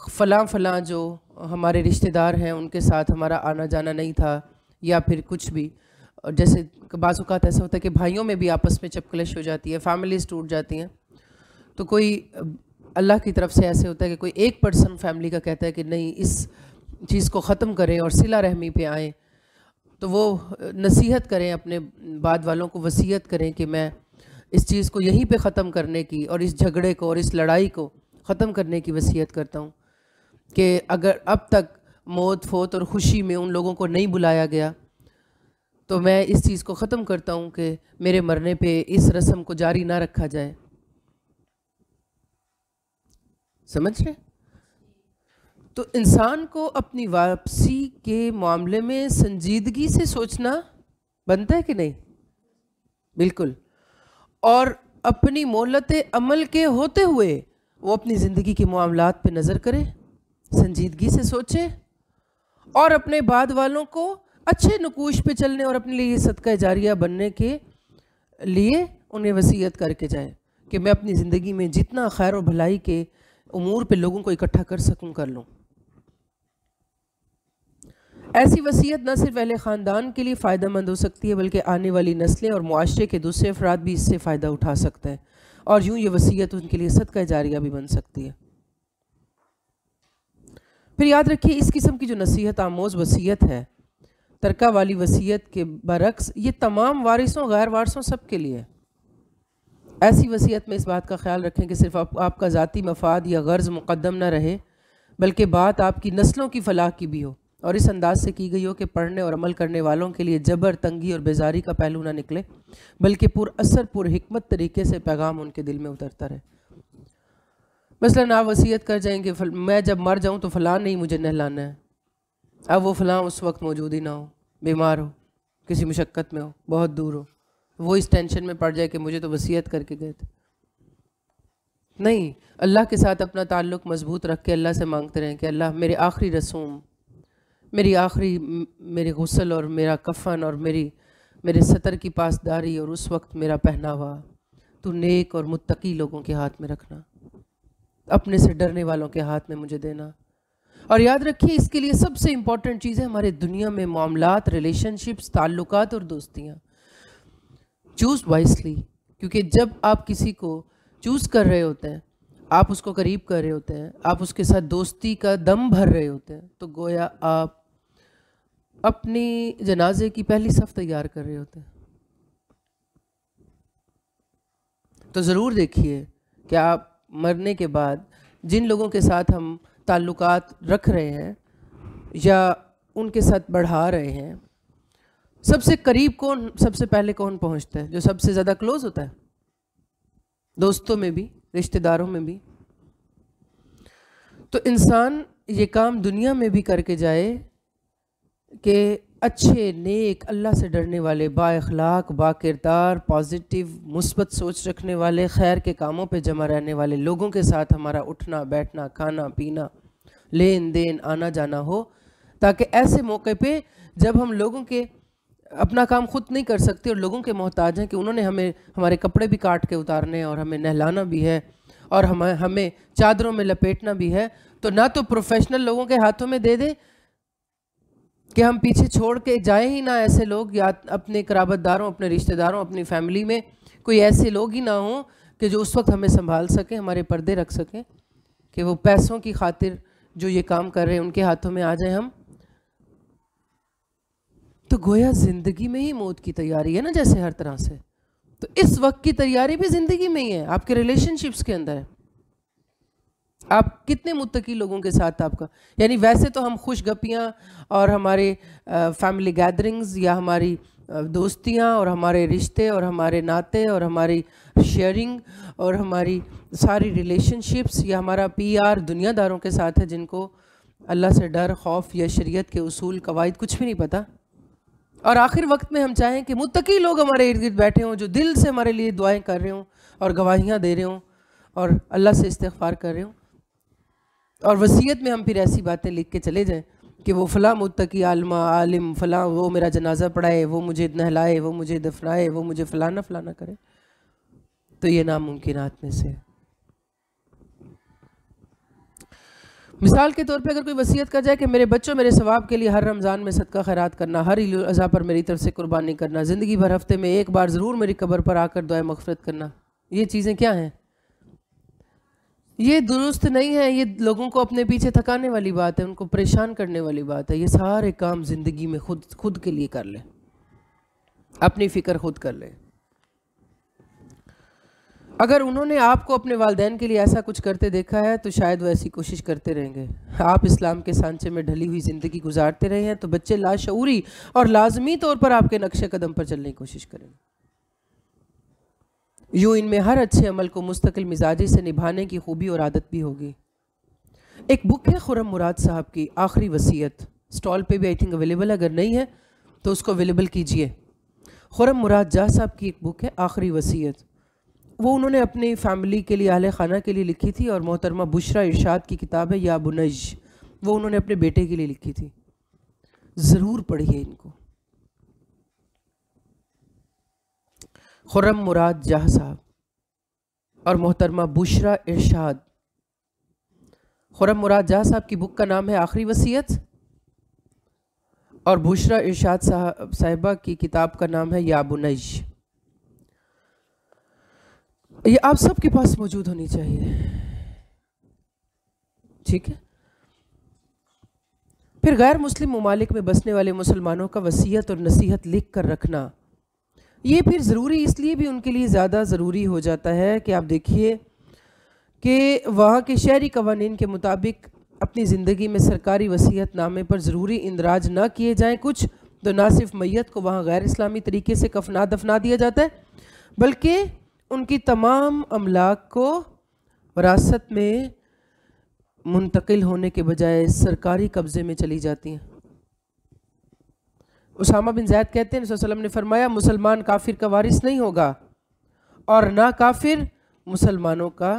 फ़लाँ जो हमारे रिश्तेदार हैं उनके साथ हमारा आना जाना नहीं था, या फिर कुछ भी। और जैसे बाज़ औक़ात ऐसा होता है कि भाइयों में भी आपस में चपकलिश हो जाती है, फैमिलीज़ टूट जाती हैं, तो कोई अल्लाह की तरफ से ऐसे होता है कि कोई एक पर्सन फैमिली का कहता है कि नहीं, इस चीज़ को ख़त्म करें और सिला रहमी पे आएँ, तो वो नसीहत करें, अपने बाद वालों को वसीयत करें कि मैं इस चीज़ को यहीं पे ख़त्म करने की और इस झगड़े को और इस लड़ाई को ख़त्म करने की वसीयत करता हूँ कि अगर अब तक मौत फोत और ख़ुशी में उन लोगों को नहीं बुलाया गया तो मैं इस चीज़ को ख़त्म करता हूँ कि मेरे मरने पे इस रस्म को जारी ना रखा जाए। समझ रहे? तो इंसान को अपनी वापसी के मामले में संजीदगी से सोचना बनता है कि नहीं? बिल्कुल। और अपनी मोहलत अमल के होते हुए वो अपनी ज़िंदगी के मामलात पे नज़र करे, संजीदगी से सोचे और अपने बाद वालों को अच्छे नकूश पे चलने और अपने लिए सदका जारिया बनने के लिए उन्हें वसीयत करके जाए कि मैं अपनी ज़िंदगी में जितना खैर और भलाई के उमूर पे लोगों को इकट्ठा कर सकूं कर लूं। ऐसी वसीयत न सिर्फ अहले ख़ानदान के लिए फ़ायदेमंद हो सकती है बल्कि आने वाली नस्लें और मुआशरे के दूसरे अफराद भी इससे फ़ायदा उठा सकते हैं और यूँ ये वसीयत उनके लिए सदका जारिया भी बन सकती है। फिर याद रखिए, इस किस्म की जो नसीहत आमोज़ वसीयत है, तरका वाली वसीयत के बरक्स, ये तमाम वारिसों गैर वारिसों सब के लिए। ऐसी वसीयत में इस बात का ख्याल रखें कि सिर्फ आपका ज़ाती मफाद या गर्ज़ मुक़द्दम न रहे बल्कि बात आपकी नस्लों की फ़लाह की भी हो। और इस अंदाज से की गई हो कि पढ़ने और अमल करने वालों के लिए जबर, तंगी और बेजारी का पहलू ना निकले, बल्कि पुरअसर पुरहिकमत तरीके से पैगाम उनके दिल में उतरता रहे। मसलन आप वसीयत कर जाएंगे, मैं जब मर जाऊं तो फ़लाँ नहीं मुझे नहलाना है। अब वो फ़लाँ उस वक्त मौजूद ही ना हो, बीमार हो, किसी मुशक्क़त में हो, बहुत दूर हो, वो इस टेंशन में पड़ जाए कि मुझे तो वसीयत करके गए थे। नहीं, अल्लाह के साथ अपना ताल्लुक़ मजबूत रख के अल्लाह से मांगते रहें कि अल्लाह मेरे आखिरी रसूम, मेरे गुस्ल और मेरा कफ़न और मेरे सतर की पासदारी और उस वक्त मेरा पहनावा तो नेक और मुत्तकी लोगों के हाथ में रखना, अपने से डरने वालों के हाथ में मुझे देना। और याद रखिए, इसके लिए सबसे इम्पॉर्टेंट चीज़ है हमारे दुनिया में मामलात, रिलेशनशिप्स, ताल्लुकात और दोस्तियाँ। चूज़ वाइसली, क्योंकि जब आप किसी को चूज़ कर रहे होते हैं, आप उसको करीब कर रहे होते हैं, आप उसके साथ दोस्ती का दम भर रहे होते हैं, तो गोया आप अपनी जनाजे की पहली सफ़ तैयार कर रहे होते हैं। तो ज़रूर देखिए कि आप मरने के बाद जिन लोगों के साथ हम ताल्लुकात रख रहे हैं या उनके साथ बढ़ा रहे हैं, सबसे करीब कौन, सबसे पहले कौन पहुंचता है? जो सबसे ज़्यादा क्लोज होता है, दोस्तों में भी, रिश्तेदारों में भी। तो इंसान ये काम दुनिया में भी करके जाए कि अच्छे, नेक, अल्लाह से डरने वाले, बाअखलाक, बाकिरदार, पॉजिटिव, मुस्बत सोच रखने वाले, खैर के कामों पे जमा रहने वाले लोगों के साथ हमारा उठना बैठना, खाना पीना, लेन देन, आना जाना हो, ताकि ऐसे मौके पे जब हम लोगों के अपना काम खुद नहीं कर सकते और लोगों के मोहताज हैं कि उन्होंने हमारे कपड़े भी काट के उतारने हैं और हमें नहलाना भी है और हमें चादरों में लपेटना भी है, तो ना तो प्रोफेशनल लोगों के हाथों में दे दे कि हम पीछे छोड़ के जाए ही ना ऐसे लोग, या अपने कराबतदारों, अपने रिश्तेदारों, अपनी फैमिली में कोई ऐसे लोग ही ना हों कि जो उस वक्त हमें संभाल सकें, हमारे पर्दे रख सकें, कि वो पैसों की खातिर जो ये काम कर रहे हैं उनके हाथों में आ जाए हम। तो गोया ज़िंदगी में ही मौत की तैयारी है ना, जैसे हर तरह से, तो इस वक्त की तैयारी भी ज़िंदगी में ही है, आपके रिलेशनशिप्स के अंदर है। आप कितने मुत्तकी लोगों के साथ आपका, यानी वैसे तो हम खुशगपियाँ और हमारे फैमिली गैदरिंग्स या हमारी दोस्तियाँ और हमारे रिश्ते और हमारे नाते और हमारी शेयरिंग और हमारी सारी रिलेशनशिप्स या हमारा PR दुनियादारों के साथ है जिनको अल्लाह से डर, खौफ या शरीयत के उसूल, कवायद कुछ भी नहीं पता, और आखिर वक्त में हम चाहें कि मुत्तकी लोग हमारे इर्द गिर्द बैठे हों, जो दिल से हमारे लिए दुआएं कर रहे हों और गवाहियाँ दे रहे हों और अल्लाह से इस्तिग़फ़ार कर रहे हों, और वसीयत में हम फिर ऐसी बातें लिख के चले जाएं कि वो फ़लाँ मुत्तकी आलिम फ़लाँ वो मेरा जनाजा पढ़ाए, वो मुझे नहलाए, वो मुझे दफनाए, वो मुझे फ़लाना फ़लाना करे। तो ये नामुमकिनात में से। मिसाल के तौर पे अगर कोई वसीयत कर जाए कि मेरे बच्चों मेरे सवाब के लिए हर रमज़ान में सदका खैरात करना, हर ईद उल अज़हा पर मेरी तरफ से कुर्बानी करना, ज़िंदगी भर हफ्ते में एक बार ज़रूर मेरी कब्र पर आकर दुआ मग़फ़िरत करना, ये चीज़ें क्या हैं? ये दुरुस्त नहीं है, ये लोगों को अपने पीछे थकाने वाली बात है, उनको परेशान करने वाली बात है। ये सारे काम ज़िंदगी में खुद के लिए कर ले, अपनी फ़िक्र खुद कर ले। अगर उन्होंने आपको अपने वालिदैन के लिए ऐसा कुछ करते देखा है तो शायद वो ऐसी कोशिश करते रहेंगे। आप इस्लाम के सांचे में ढली हुई ज़िंदगी गुजारते रहे हैं तो बच्चे लाशऊरी और लाजमी तौर पर आपके नक्शे कदम पर चलने की कोशिश करेंगे। यूँ इनमें हर अच्छे अमल को मुस्तकिल मिजाजी से निभाने की खूबी और आदत भी होगी। एक बुक है खुर्रम मुराद साहब की आखिरी वसीयत, स्टॉल पे भी आई थिंक अवेलेबल है, अगर नहीं है तो उसको अवेलेबल कीजिए। खुर्रम मुराद जा साहब की एक बुक है आखिरी वसीयत, वो उन्होंने अपनी फैमिली के लिए, अहले खाना के लिए लिखी थी, और मोहतरमा बुशरा इरशाद की किताब है या बुनज, वो उन्होंने अपने बेटे के लिए लिखी थी। ज़रूर पढ़िए इनको। खुर्रम मुराद जाह साहब और मोहतरमा बुशरा इरशाद। खुर्रम मुराद जाह साहब की बुक का नाम है आखिरी वसीयत और बुशरा इरशाद साहिबा की किताब का नाम है या बुनज। ये आप सबके पास मौजूद होनी चाहिए, ठीक है। फिर गैर मुस्लिम ममालिक में बसने वाले मुसलमानों का वसीयत और नसीहत लिख कर रखना, ये फिर ज़रूरी इसलिए भी उनके लिए ज़्यादा ज़रूरी हो जाता है कि आप देखिए कि वहाँ के शहरी कवानीन के मुताबिक अपनी ज़िंदगी में सरकारी वसीयतनामे पर ज़रूरी इंदराज ना किए जाएं कुछ, तो ना सिर्फ मैयत को वहाँ गैर इस्लामी तरीके से कफना दफना दिया जाता है, बल्कि उनकी तमाम अमलाक को वरासत में मुंतकिल होने के बजाय सरकारी कब्ज़े में चली जाती हैं। उसामा बिन ज़ैद कहते हैं रसूल सल्लल्लाहु अलैहि वसल्लम ने फरमाया, मुसलमान काफिर का वारिस नहीं होगा और ना काफिर मुसलमानों का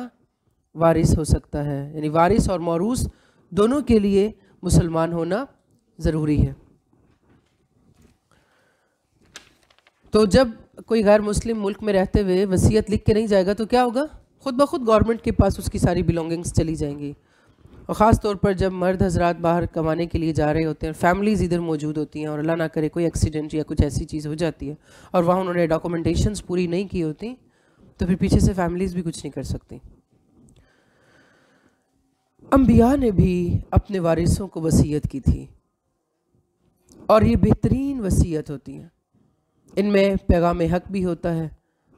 वारिस हो सकता है। यानी वारिस और मौरूस दोनों के लिए मुसलमान होना ज़रूरी है। तो जब कोई गैर मुस्लिम मुल्क में रहते हुए वसीयत लिख के नहीं जाएगा तो क्या होगा? खुद ब खुद गवर्नमेंट के पास उसकी सारी बिलोंगिंग्स चली जाएंगी। और ख़ास तौर पर जब मर्द हजरात बाहर कमाने के लिए जा रहे होते हैं, फैमिलीज़ इधर मौजूद होती हैं और अल्लाह ना करे कोई एक्सीडेंट या कुछ ऐसी चीज़ हो जाती है और वहाँ उन्होंने डॉक्यूमेंटेशंस पूरी नहीं की होती, तो फिर पीछे से फैमिलीज़ भी कुछ नहीं कर सकती। अंबिया ने भी अपने वारिसों को वसीयत की थी और ये बेहतरीन वसीयत होती है। इनमें पैगाम हक भी होता है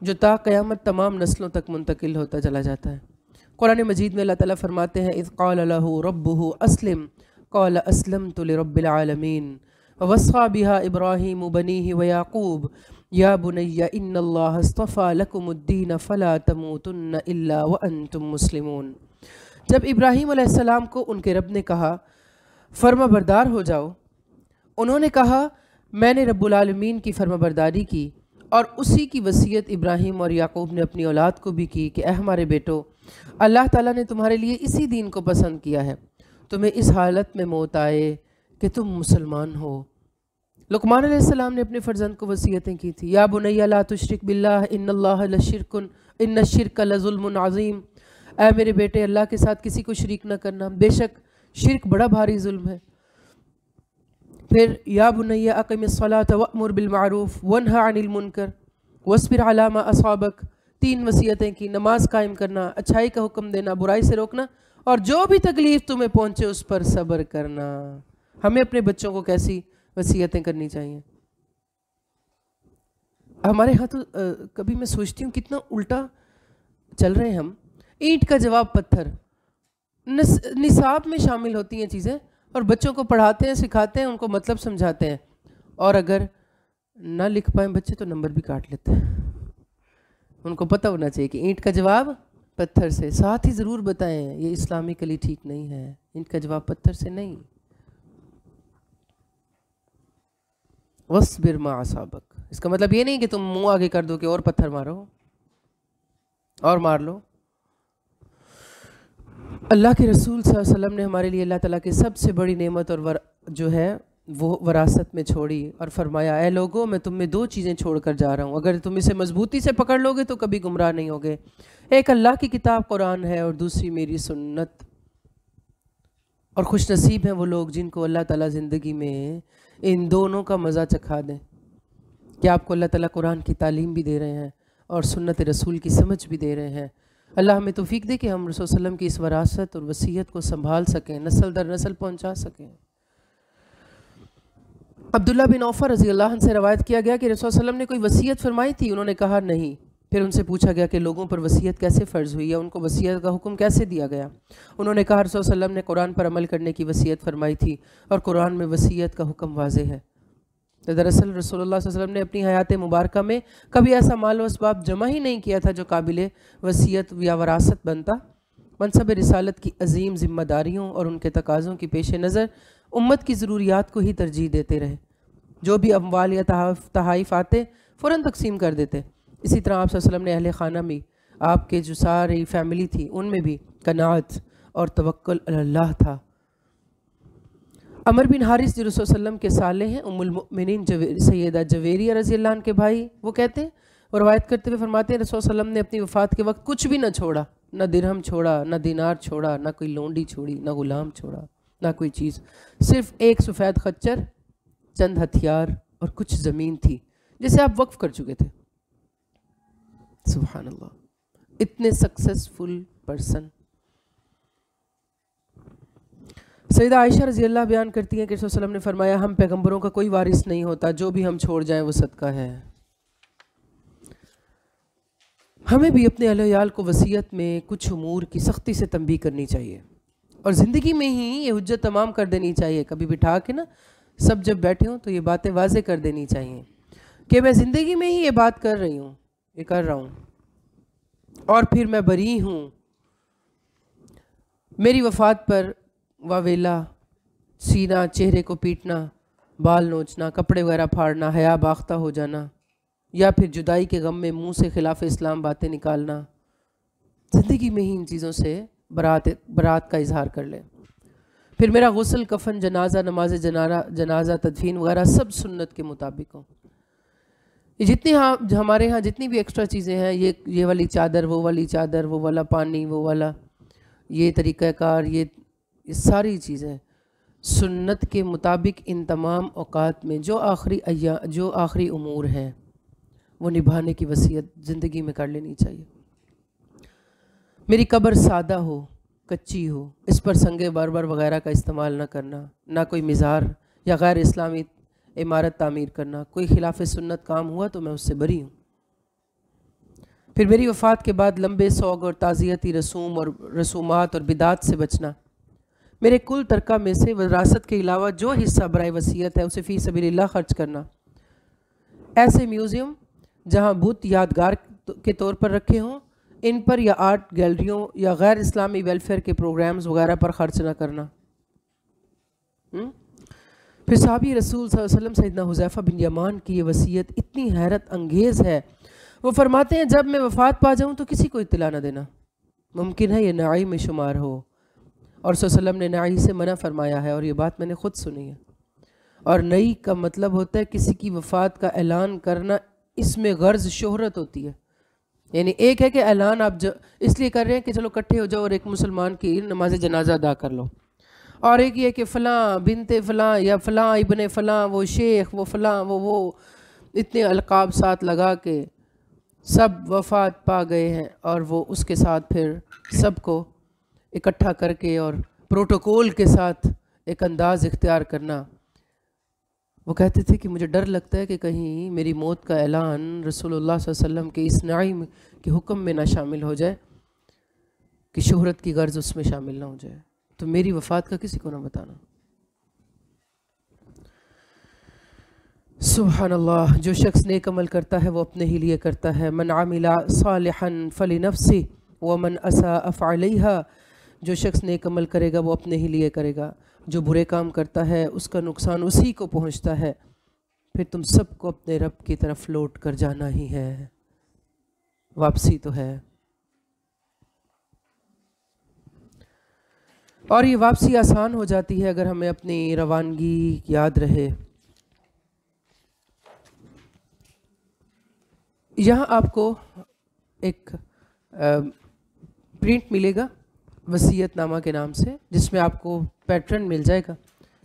जो ता क़यामत तमाम नस्लों तक मुंतकिल होता चला जाता है। कुरान मजीद में अल्लाह ताला फरमाते हैं, इज़ क़ाल लहू रब्बुहु अस्लिम क़ाल अस्लमतु लिरब्बिल आलमीन ववस्सा बिहा इब्राहीम बनीहि व याक़ूब या बुनय्या इन्नल्लाह अस्तफ़ा लकुमुद्दीन फ़ला तमूतुन्न इल्ला व अंतुम मुस्लिमून। जब इब्राहीम अलैहिस्सलाम को उनके रब ने कहा फर्माबरदार हो जाओ, उन्होंने कहा मैंने रब्बुल आलमीन की फर्माबरदारी की और उसी की वसीयत इब्राहीम और याकूब ने अपनी औलाद को भी की कि हमारे बेटो, अल्लाह ताला ने तुम्हारे लिए इसी दीन को पसंद किया है, तुम्हें इस हालत में मौत आए कि तुम मुसलमान हो। लुक़मान अलैहिस्सलाम ने अपने फ़र्जंद को वसीयतें की थी, या बुनैया ला तुशरिक बिल्लाह इन्नल्लाह इन्नश्शिर्क लज़ुल्मुन अज़ीम। ऐ मेरे बेटे, अल्लाह के साथ किसी को शरीक न करना, बेशक शिरक बड़ा भारी जुल्म है। फिर या बुनैया अक़िमिस्सलात वअमुर बिल मारूफ वन्हा अनिल मुनकर वस्बिर अला मा असाबक। 3 वसीयतें की, नमाज कायम करना, अच्छाई का हुक्म देना, बुराई से रोकना और जो भी तकलीफ़ तुम्हें पहुँचे उस पर सब्र करना। हमें अपने बच्चों को कैसी वसीयतें करनी चाहिए? हमारे यहाँ तो कभी मैं सोचती हूँ कितना उल्टा चल रहे हैं हम। ईंट का जवाब पत्थर निसाब में शामिल होती हैं चीज़ें और बच्चों को पढ़ाते हैं, सिखाते हैं, उनको मतलब समझाते हैं और अगर ना लिख पाएँ बच्चे तो नंबर भी काट लेते हैं। उनको पता होना चाहिए कि ईंट का जवाब पत्थर से, साथ ही ज़रूर बताएं ये इस्लामिकली ठीक नहीं है, ईंट का जवाब पत्थर से नहीं। वस्बिर मा असाबक, इसका मतलब ये नहीं कि तुम मुंह आगे कर दो कि और पत्थर मारो और मार लो। अल्लाह के रसूल सल्लल्लाहु अलैहि वसल्लम ने हमारे लिए अल्लाह ताला की सबसे बड़ी नेमत और जो है वो वरासत में छोड़ी और फरमाया, ऐ लोगों, मैं तुम में 2 चीज़ें छोड़ कर जा रहा हूँ, अगर तुम इसे मजबूती से पकड़ लोगे तो कभी गुमराह नहीं होगे। एक अल्लाह की किताब कुरान है और दूसरी मेरी सुन्नत। और खुश नसीब हैं वो लोग जिनको अल्लाह ताला ज़िंदगी में इन दोनों का मज़ा चखा दें कि आपको अल्लाह ताला कुरान की तालीम भी दे रहे हैं और सुन्नत रसूल की समझ भी दे रहे हैं। अल्लाह हमें तौफीक दे कि हम रसूल सल्लल्लाहु अलैहि वसल्लम की इस वरासत और वसीयत को संभाल सकें, नस्ल दर नस्ल पहुँचा सकें। अब्दुल्ला बिन औफर रज़ी अल्लाह अन्हु से रवायत किया गया कि रसूल सल्लल्लाहु अलैहि वसल्लम ने कोई वसीयत फरमाई थी, उन्होंने कहा नहीं। फिर उनसे पूछा गया कि लोगों पर वसीयत कैसे फ़र्ज़ हुई या उनको वसीयत का हुक्म कैसे दिया गया? उन्होंने कहा रसूल सल्लल्लाहु अलैहि वसल्लम ने कुरान पर अमल करने की वसीयत फरमाई थी और कुरान में वसीयत का हुक्म वाज़े है। तो दरअसल रसूलुल्लाह सल्लल्लाहु अलैहि वसल्लम ने अपनी हयात मुबारका में कभी ऐसा माल व असबाब जमा ही नहीं किया था जो काबिल वसीयत या वरासत बनता। मनसब रिसालत की अजीम ज़िम्मेदारियों और उनके तकाज़ों की पेश नज़र उम्मत की ज़रूरियात को ही तरजीह देते रहे। जो भी अमवाल या तहाइफ आते फ़ौरन तकसीम कर देते। इसी तरह आप सल्लल्लाहु अलैहि वसल्लम ने अहले खाना में, आपके जो सारी फैमिली थी उनमें भी कनाअत और तवक्कुल अल्लाह था। अमर बिन हारिस जो रसूल सल्लल्लाहु अलैहि वसल्लम के साले हैं, उम्मुल मुमिनीन सैयदा जवेरिया रज़ी अल्लाह अन्हा के भाई, वो कहते हैं और रवायत करते हुए फरमाते हैं रसूल सल्लल्लाहु अलैहि वसल्लम ने अपनी वफ़ात के वक्त कुछ भी न छोड़ा, न दिरहम छोड़ा, न दिनार छोड़ा, न कोई लोंडी छोड़ी, न गुलाम छोड़ा, न कोई चीज़, सिर्फ एक सफ़ेद खच्चर, चंद हथियार और कुछ ज़मीन थी जिसे आप वक्फ कर चुके थे। सुभान अल्लाह, इतने सक्सेसफुल पर्सन। सैयदा आयशा रज़ी अल्लाह बयान करती हैं कि रसूल सल्लल्लाहु अलैहि वसल्लम ने फरमाया, हम पैगंबरों का कोई वारिस नहीं होता, जो भी हम छोड़ जाएं वो सदका है। हमें भी अपने अहल-ए-याल को वसीयत में कुछ उमूर की सख्ती से तंबीह करनी चाहिए। और ज़िंदगी में ही ये हुज्जत तमाम कर देनी चाहिए, कभी बिठा के ना सब जब बैठे हों तो ये बातें वाज़े कर देनी चाहिए कि मैं ज़िंदगी में ही ये बात कर रही हूँ, ये कर रहा हूँ और फिर मैं बरी हूँ। मेरी वफ़ात पर वावेला, सीना, चेहरे को पीटना, बाल नोचना, कपड़े वगैरह फाड़ना, हया बाख्ता हो जाना, या फिर जुदाई के गम में मुंह से खिलाफ इस्लाम बातें निकालना, ज़िंदगी में ही इन चीज़ों से बरात का इजहार कर लें। फिर मेरा गुस्ल, कफन, जनाजा, नमाज जनाजा, तदफीन वगैरह सब सुन्नत के मुताबिक हो। ये जितनी हमारे यहाँ जितनी भी एक्स्ट्रा चीज़ें हैं, ये वाली चादर, वो वाली चादर, वो वाला पानी, वो वाला ये तरीक़ाकार, ये सारी चीज़ें सुन्नत के मुताबिक इन तमाम औक़ात में जो आखिरी उमूर हैं वो निभाने की वसीयत ज़िंदगी में कर लेनी चाहिए। मेरी कब्र सादा हो, कच्ची हो, इस पर संगे बारबर वगैरह का इस्तेमाल ना करना, ना कोई मिज़ार या गैर इस्लामी इमारत तामीर करना। कोई खिलाफ सुन्नत काम हुआ तो मैं उससे बरी हूँ। फिर मेरी वफ़ात के बाद लंबे सौग और ताज़ियती रसूम और रसूमात और बिदात से बचना। मेरे कुल तरका में से विरासत के अलावा जो हिस्सा बराए वसीयत है उसे फ़ी सबीलिल्लाह खर्च करना। ऐसे म्यूज़ियम जहाँ बुत यादगार के तौर पर रखे हों, इन पर या आर्ट गैलरियों या गैर इस्लामी वेलफेयर के प्रोग्राम्स वगैरह पर ख़र्च ना करना। फिर साहबी रसूल सल्लल्लाहु अलैहि वसल्लम सैयदना हुज़ैफ़ा बिन यमान की ये वसीयत इतनी हैरत अंगेज़ है। वो फरमाते हैं, जब मैं वफ़ात पा जाऊँ तो किसी को इत्तला न देना, मुमकिन है ये नाई में शुमार हो। और सल्लल्लाहु अलैहि वसल्लम ने नाई से मना फरमाया है और ये बात मैंने ख़ुद सुनी है। और नई का मतलब होता है किसी की वफ़ात का ऐलान करना, इसमें गर्ज़ शोहरत होती है। यानी एक है कि ऐलान आप इसलिए कर रहे हैं कि चलो इकट्ठे हो जाओ और एक मुसलमान की नमाज जनाजा अदा कर लो, और एक ये कि फ़लाँ बिनते फ़लाँ या फ़लाँ इब्ने फ़लाँ, वो शेख, वो फ़लाँ, वो इतने अलक़ाब साथ लगा के सब वफ़ात पा गए हैं और वो उसके साथ फिर सबको इकट्ठा करके और प्रोटोकॉल के साथ एक अंदाज़ इख्तियार करना। वो कहते थे कि मुझे डर लगता है कि कहीं मेरी मौत का ऐलान रसूलुल्लाह सल्लल्लाहु अलैहि वसल्लम के इस नाई के हुक्म में ना शामिल हो जाए कि शोहरत की गर्ज उसमें शामिल ना हो जाए, तो मेरी वफ़ात का किसी को ना बताना। सुभान अल्लाह। जो शख्स नेक अमल करता है वो अपने ही लिए करता है। मन आमिला सालिहन फलिनफ्सी व मन असा अफ़अलैहा। जो शख्स नेक अमल करेगा वो अपने ही लिए करेगा, जो बुरे काम करता है उसका नुकसान उसी को पहुंचता है। फिर तुम सबको अपने रब की तरफ लौट कर जाना ही है, वापसी तो है। और ये वापसी आसान हो जाती है अगर हमें अपनी रवानगी याद रहे। यहाँ आपको एक प्रिंट मिलेगा वसीयतनामा के नाम से, जिसमें आपको पैटर्न मिल जाएगा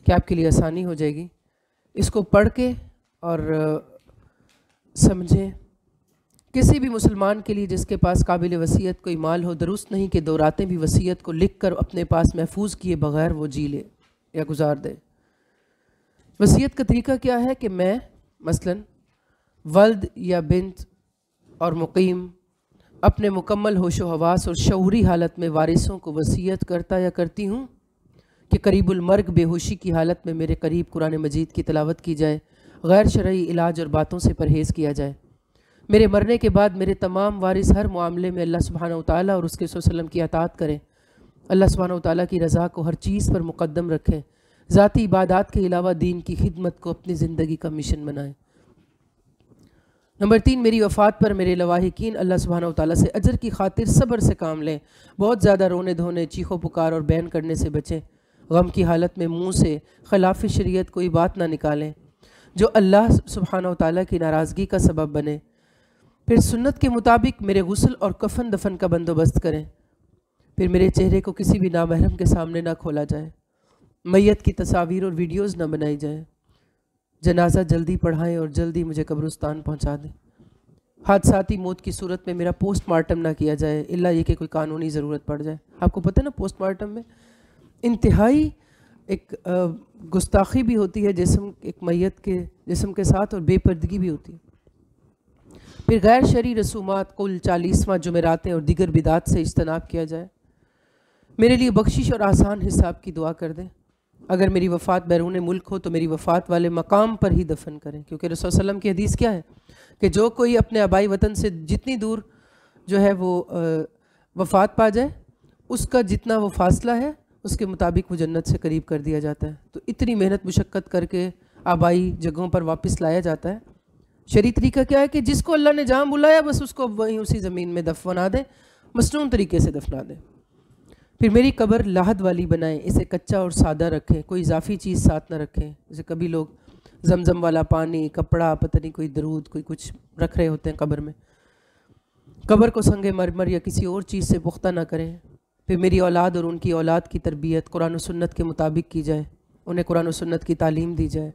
कि आपके लिए आसानी हो जाएगी। इसको पढ़ के और समझें। किसी भी मुसलमान के लिए जिसके पास काबिल वसीयत कोई माल हो, दुरुस्त नहीं कि 2 रातें भी वसीयत को लिख कर अपने पास महफूज किए बगैर वो जी ले या गुजार दे। वसीयत का तरीका क्या है कि मैं मसलन वल्द या बिन्त और मुकीम अपने मुकम्मल होशो हवास और शऊरी हालत में वारिसों को वसीयत करता या करती हूँ कि करीबुल मर्ग बेहोशी की हालत में मेरे करीब कुरान मजीद की तिलावत की जाए, गैर शरई इलाज और बातों से परहेज़ किया जाए। मेरे मरने के बाद मेरे तमाम वारिस हर मामले में अल्लाह सुब्हानहू तआला और उसके वसल्लम की अताअत करें, अल्लाह सुब्हानहू तआला की रज़ा को हर चीज़ पर मुक़द्दम रखें, ज़ाती इबादत के अलावा दीन की खिदमत को अपनी ज़िंदगी का मिशन बनाएं। नंबर 3, मेरी वफ़ात पर मेरे लवाहिकीन अल्लाह सुब्हानहू तआला से अजर की खातिर सब्र से काम लें। बहुत ज़्यादा रोने धोने, चीखो पुकार और बैन करने से बचें। गम की हालत में मुंह से खिलाफ शरीयत कोई बात ना निकालें जो अल्लाह सुब्हानहू तआला की नाराज़गी का सबब बने। फिर सुन्नत के मुताबिक मेरे गुस्ल और कफन दफन का बंदोबस्त करें। फिर मेरे चेहरे को किसी भी नामहरम के सामने ना खोला जाए। मैयत की तस्वीर और वीडियोज़ ना बनाई जाए। जनाजा जल्दी पढ़ाएं और जल्दी मुझे कब्रिस्तान पहुंचा दें। हादसाती मौत की सूरत में मेरा पोस्टमार्टम ना किया जाए, इल्ला ये कि कोई कानूनी ज़रूरत पड़ जाए। आपको पता है ना, पोस्टमार्टम में इंतहाई एक गुस्ताखी भी होती है जिस्म, एक मैयत के जिस्म के साथ, और बेपर्दगी भी होती है। फिर गैर शरई रसूमात कुल 40वां जुमेरातें और दीगर बिदात से इज्तनाब किया जाए। मेरे लिए बख्शिश और आसान हिसाब की दुआ कर दें। अगर मेरी वफ़ात बैरून मुल्क हो तो मेरी वफ़ात वाले मकाम पर ही दफन करें, क्योंकि रसूल सल्लल्लाहु अलैहि वसल्लम की हदीस क्या है कि जो कोई अपने आबाई वतन से जितनी दूर जो है वो वफ़ात पा जाए, उसका जितना वो फासला है उसके मुताबिक वो जन्नत से करीब कर दिया जाता है। तो इतनी मेहनत मुशक्क़त करके आबाई जगहों पर वापस लाया जाता है। शरीय तरीका क्या है कि जिसको अल्लाह ने जहाँ बुलाया बस उसको वहीं उसी ज़मीन में दफना दें, मसनून तरीके से दफना दें। फिर मेरी कब्र लाहद वाली बनाएं, इसे कच्चा और सादा रखें, कोई इजाफी चीज़ साथ ना रखें। जैसे कभी लोग जमजम वाला पानी, कपड़ा, पता नहीं कोई दरूद, कोई कुछ रख रहे होते हैं कब्र में। कब्र को संगे मरमर या किसी और चीज़ से पुख्ता ना करें। फिर मेरी औलाद और उनकी औलाद की तरबियत कुरान और सुन्नत के मुताबिक की जाए, उन्हें कुरान और सुन्नत की तालीम दी जाए।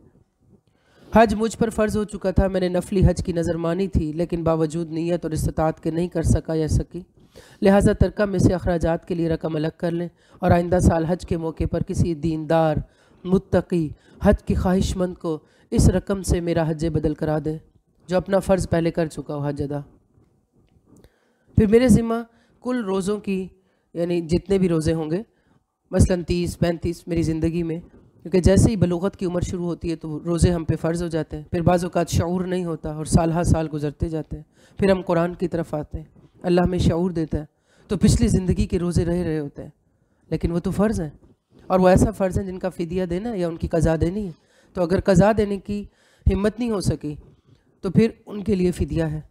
हज मुझ पर फ़र्ज़ हो चुका था, मैंने नफली हज की नज़र मानी थी, लेकिन बावजूद नीयत और इस्तात के नहीं कर सका या सकी, लिहाजा तरका में से अखराजात के लिए रकम अलग कर लें और आइंदा साल हज के मौके पर किसी दीनदार मुत्तकी हज की ख्वाहिशमंद को इस रकम से मेरा हज बदल करा दें जो अपना फ़र्ज़ पहले कर चुका हो हज अदा। फिर मेरे ज़िम्मा कुल रोज़ों की, यानी जितने भी रोज़े होंगे, मसलन 30-35 मेरी ज़िंदगी में, क्योंकि जैसे ही बलूगत की उम्र शुरू होती है तो रोज़े हम पे फ़र्ज़ हो जाते हैं। फिर बाज़ औक़ात शऊर नहीं होता और साल हर साल गुज़रते जाते हैं। फिर हम कुरान की तरफ आते हैं, अल्लाह हमें शऊर देता है, तो पिछली ज़िंदगी के रोज़े रहे होते हैं, लेकिन वो तो फ़र्ज़ हैं और वो ऐसा फ़र्ज़ है जिनका फ़िदिया देना या उनकी कज़ा देनी है। तो अगर कज़ा देने की हिम्मत नहीं हो सकी तो फिर उनके लिए फ़िदिया है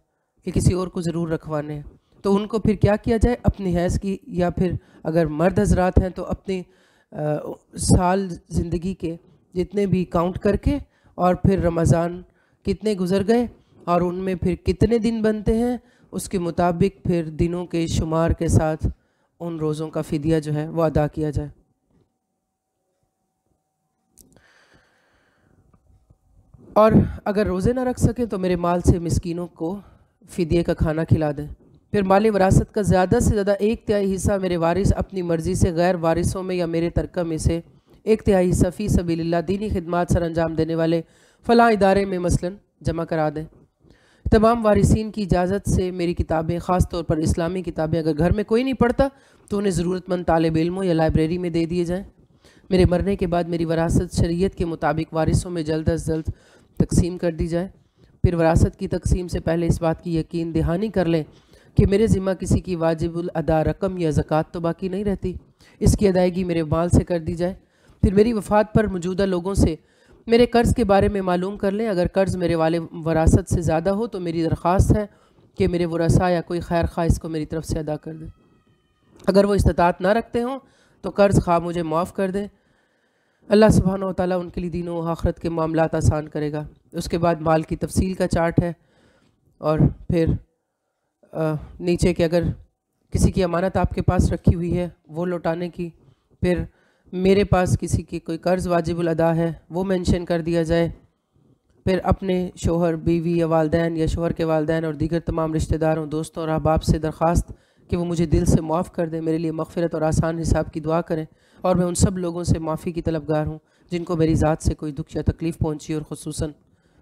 कि किसी और को ज़रूर रखवाने हैं। तो उनको फिर क्या किया जाए, अपनी हैज़ की, या फिर अगर मर्द हज़रात हैं तो अपने साल ज़िंदगी के जितने भी काउंट करके, और फिर रमज़ान कितने गुज़र गए और उनमें फिर कितने दिन बनते हैं, उसके मुताबिक फिर दिनों के शुमार के साथ उन रोज़ों का फ़िदिया जो है वो अदा किया जाए। और अगर रोज़े ना रख सकें तो मेरे माल से मिस्कीनों को फ़िदिये का खाना खिला दें। फिर माली वरासत का ज़्यादा से ज़्यादा 1/3 हिस्सा मेरे वारिस अपनी मर्ज़ी से गैर वारिसों में या मेरे तरका में से 1/3 हिस्सा फ़ी सबीलिल्लाह दीनी खिदमात सर अंजाम देने वाले फ़लाँ इदारे में मसलन जमा करा दें। तमाम वारिसीन की इजाज़त से मेरी किताबें, ख़ास तौर पर इस्लामी किताबें, अगर घर में कोई नहीं पढ़ता तो उन्हें ज़रूरतमंद तालिब इल्मों या लाइब्रेरी में दे दिए जाएँ। मेरे मरने के बाद मेरी वरासत शरीयत के मुताबिक वारिसों में जल्द अज जल्द तकसीम कर दी जाए। फिर वरासत की तकसीम से पहले इस बात की यकीन दहानी कर लें कि मेरे ज़िम्मा किसी की वाजिबुल अदा रकम या ज़कात तो बाकी नहीं रहती, इसकी अदायगी मेरे माल से कर दी जाए। फिर मेरी वफ़ात पर मौजूदा लोगों से मेरे कर्ज़ के बारे में मालूम कर लें। अगर कर्ज़ मेरे वाले वरासत से ज़्यादा हो तो मेरी दरख्वास्त है कि मेरे वरसा या कोई खैर खा इसको मेरी तरफ से अदा कर दें। अगर वो इस्तात ना रखते हों तो कर्ज़ खा मुझे माफ़ कर दें। अल्लाह सुब्हानहू व तआला उनके लिए दीन व आखिरत के मामलात आसान करेगा। उसके बाद माल की तफसील का चार्ट है, और फिर नीचे के अगर किसी की अमानत आपके पास रखी हुई है वो लौटाने की, फिर मेरे पास किसी की कोई कर्ज़ वाजिबुल अदा है वो मेंशन कर दिया जाए। फिर अपने शोहर, बीवी या वालदैन या शोहर के वालदैन और दीगर तमाम रिश्तेदारों, दोस्तों और अहबाब से दरख्वास्त कि वो मुझे दिल से माफ़ कर दें, मेरे लिए मग़फ़िरत और आसान हिसाब की दुआ करें। और मैं उन सब लोगों से माफ़ी की तलबगार हूँ जिनको मेरी ज़ात से कोई दुख या तकलीफ़ पहुँची, और ख़ुसूसन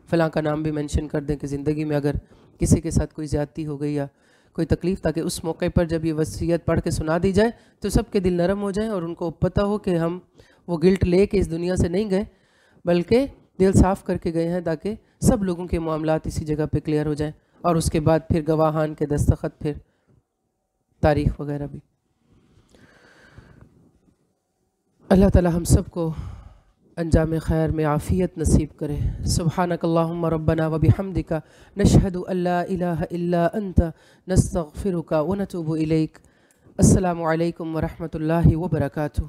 फ़लाँ का नाम भी मेंशन कर दें कि ज़िंदगी में अगर किसी के साथ कोई ज़्यादती हो गई या कोई तकलीफ़, ताकि उस मौके पर जब ये वसीयत पढ़ के सुना दी जाए तो सबके दिल नरम हो जाएं और उनको पता हो कि हम वो गिल्ट ले के इस दुनिया से नहीं गए, बल्कि दिल साफ़ करके गए हैं, ताकि सब लोगों के मामलात इसी जगह पे क्लियर हो जाएं। और उसके बाद फिर गवाहान के दस्तखत, फिर तारीख़ वगैरह भी। अल्लाह ताला हम सब को अंजाम खैर में आफ़ियत नसीब करे। सुब्हानकल्लाहुम्मा रब्बना व बिहम्दिका नशहदु अल्ला इलाहा इल्ला अंता नस्तगफिरुका व नतूबु इलैक। अस्सलामु अलैकुम व रहमतुल्लाहि व बरकातुहू।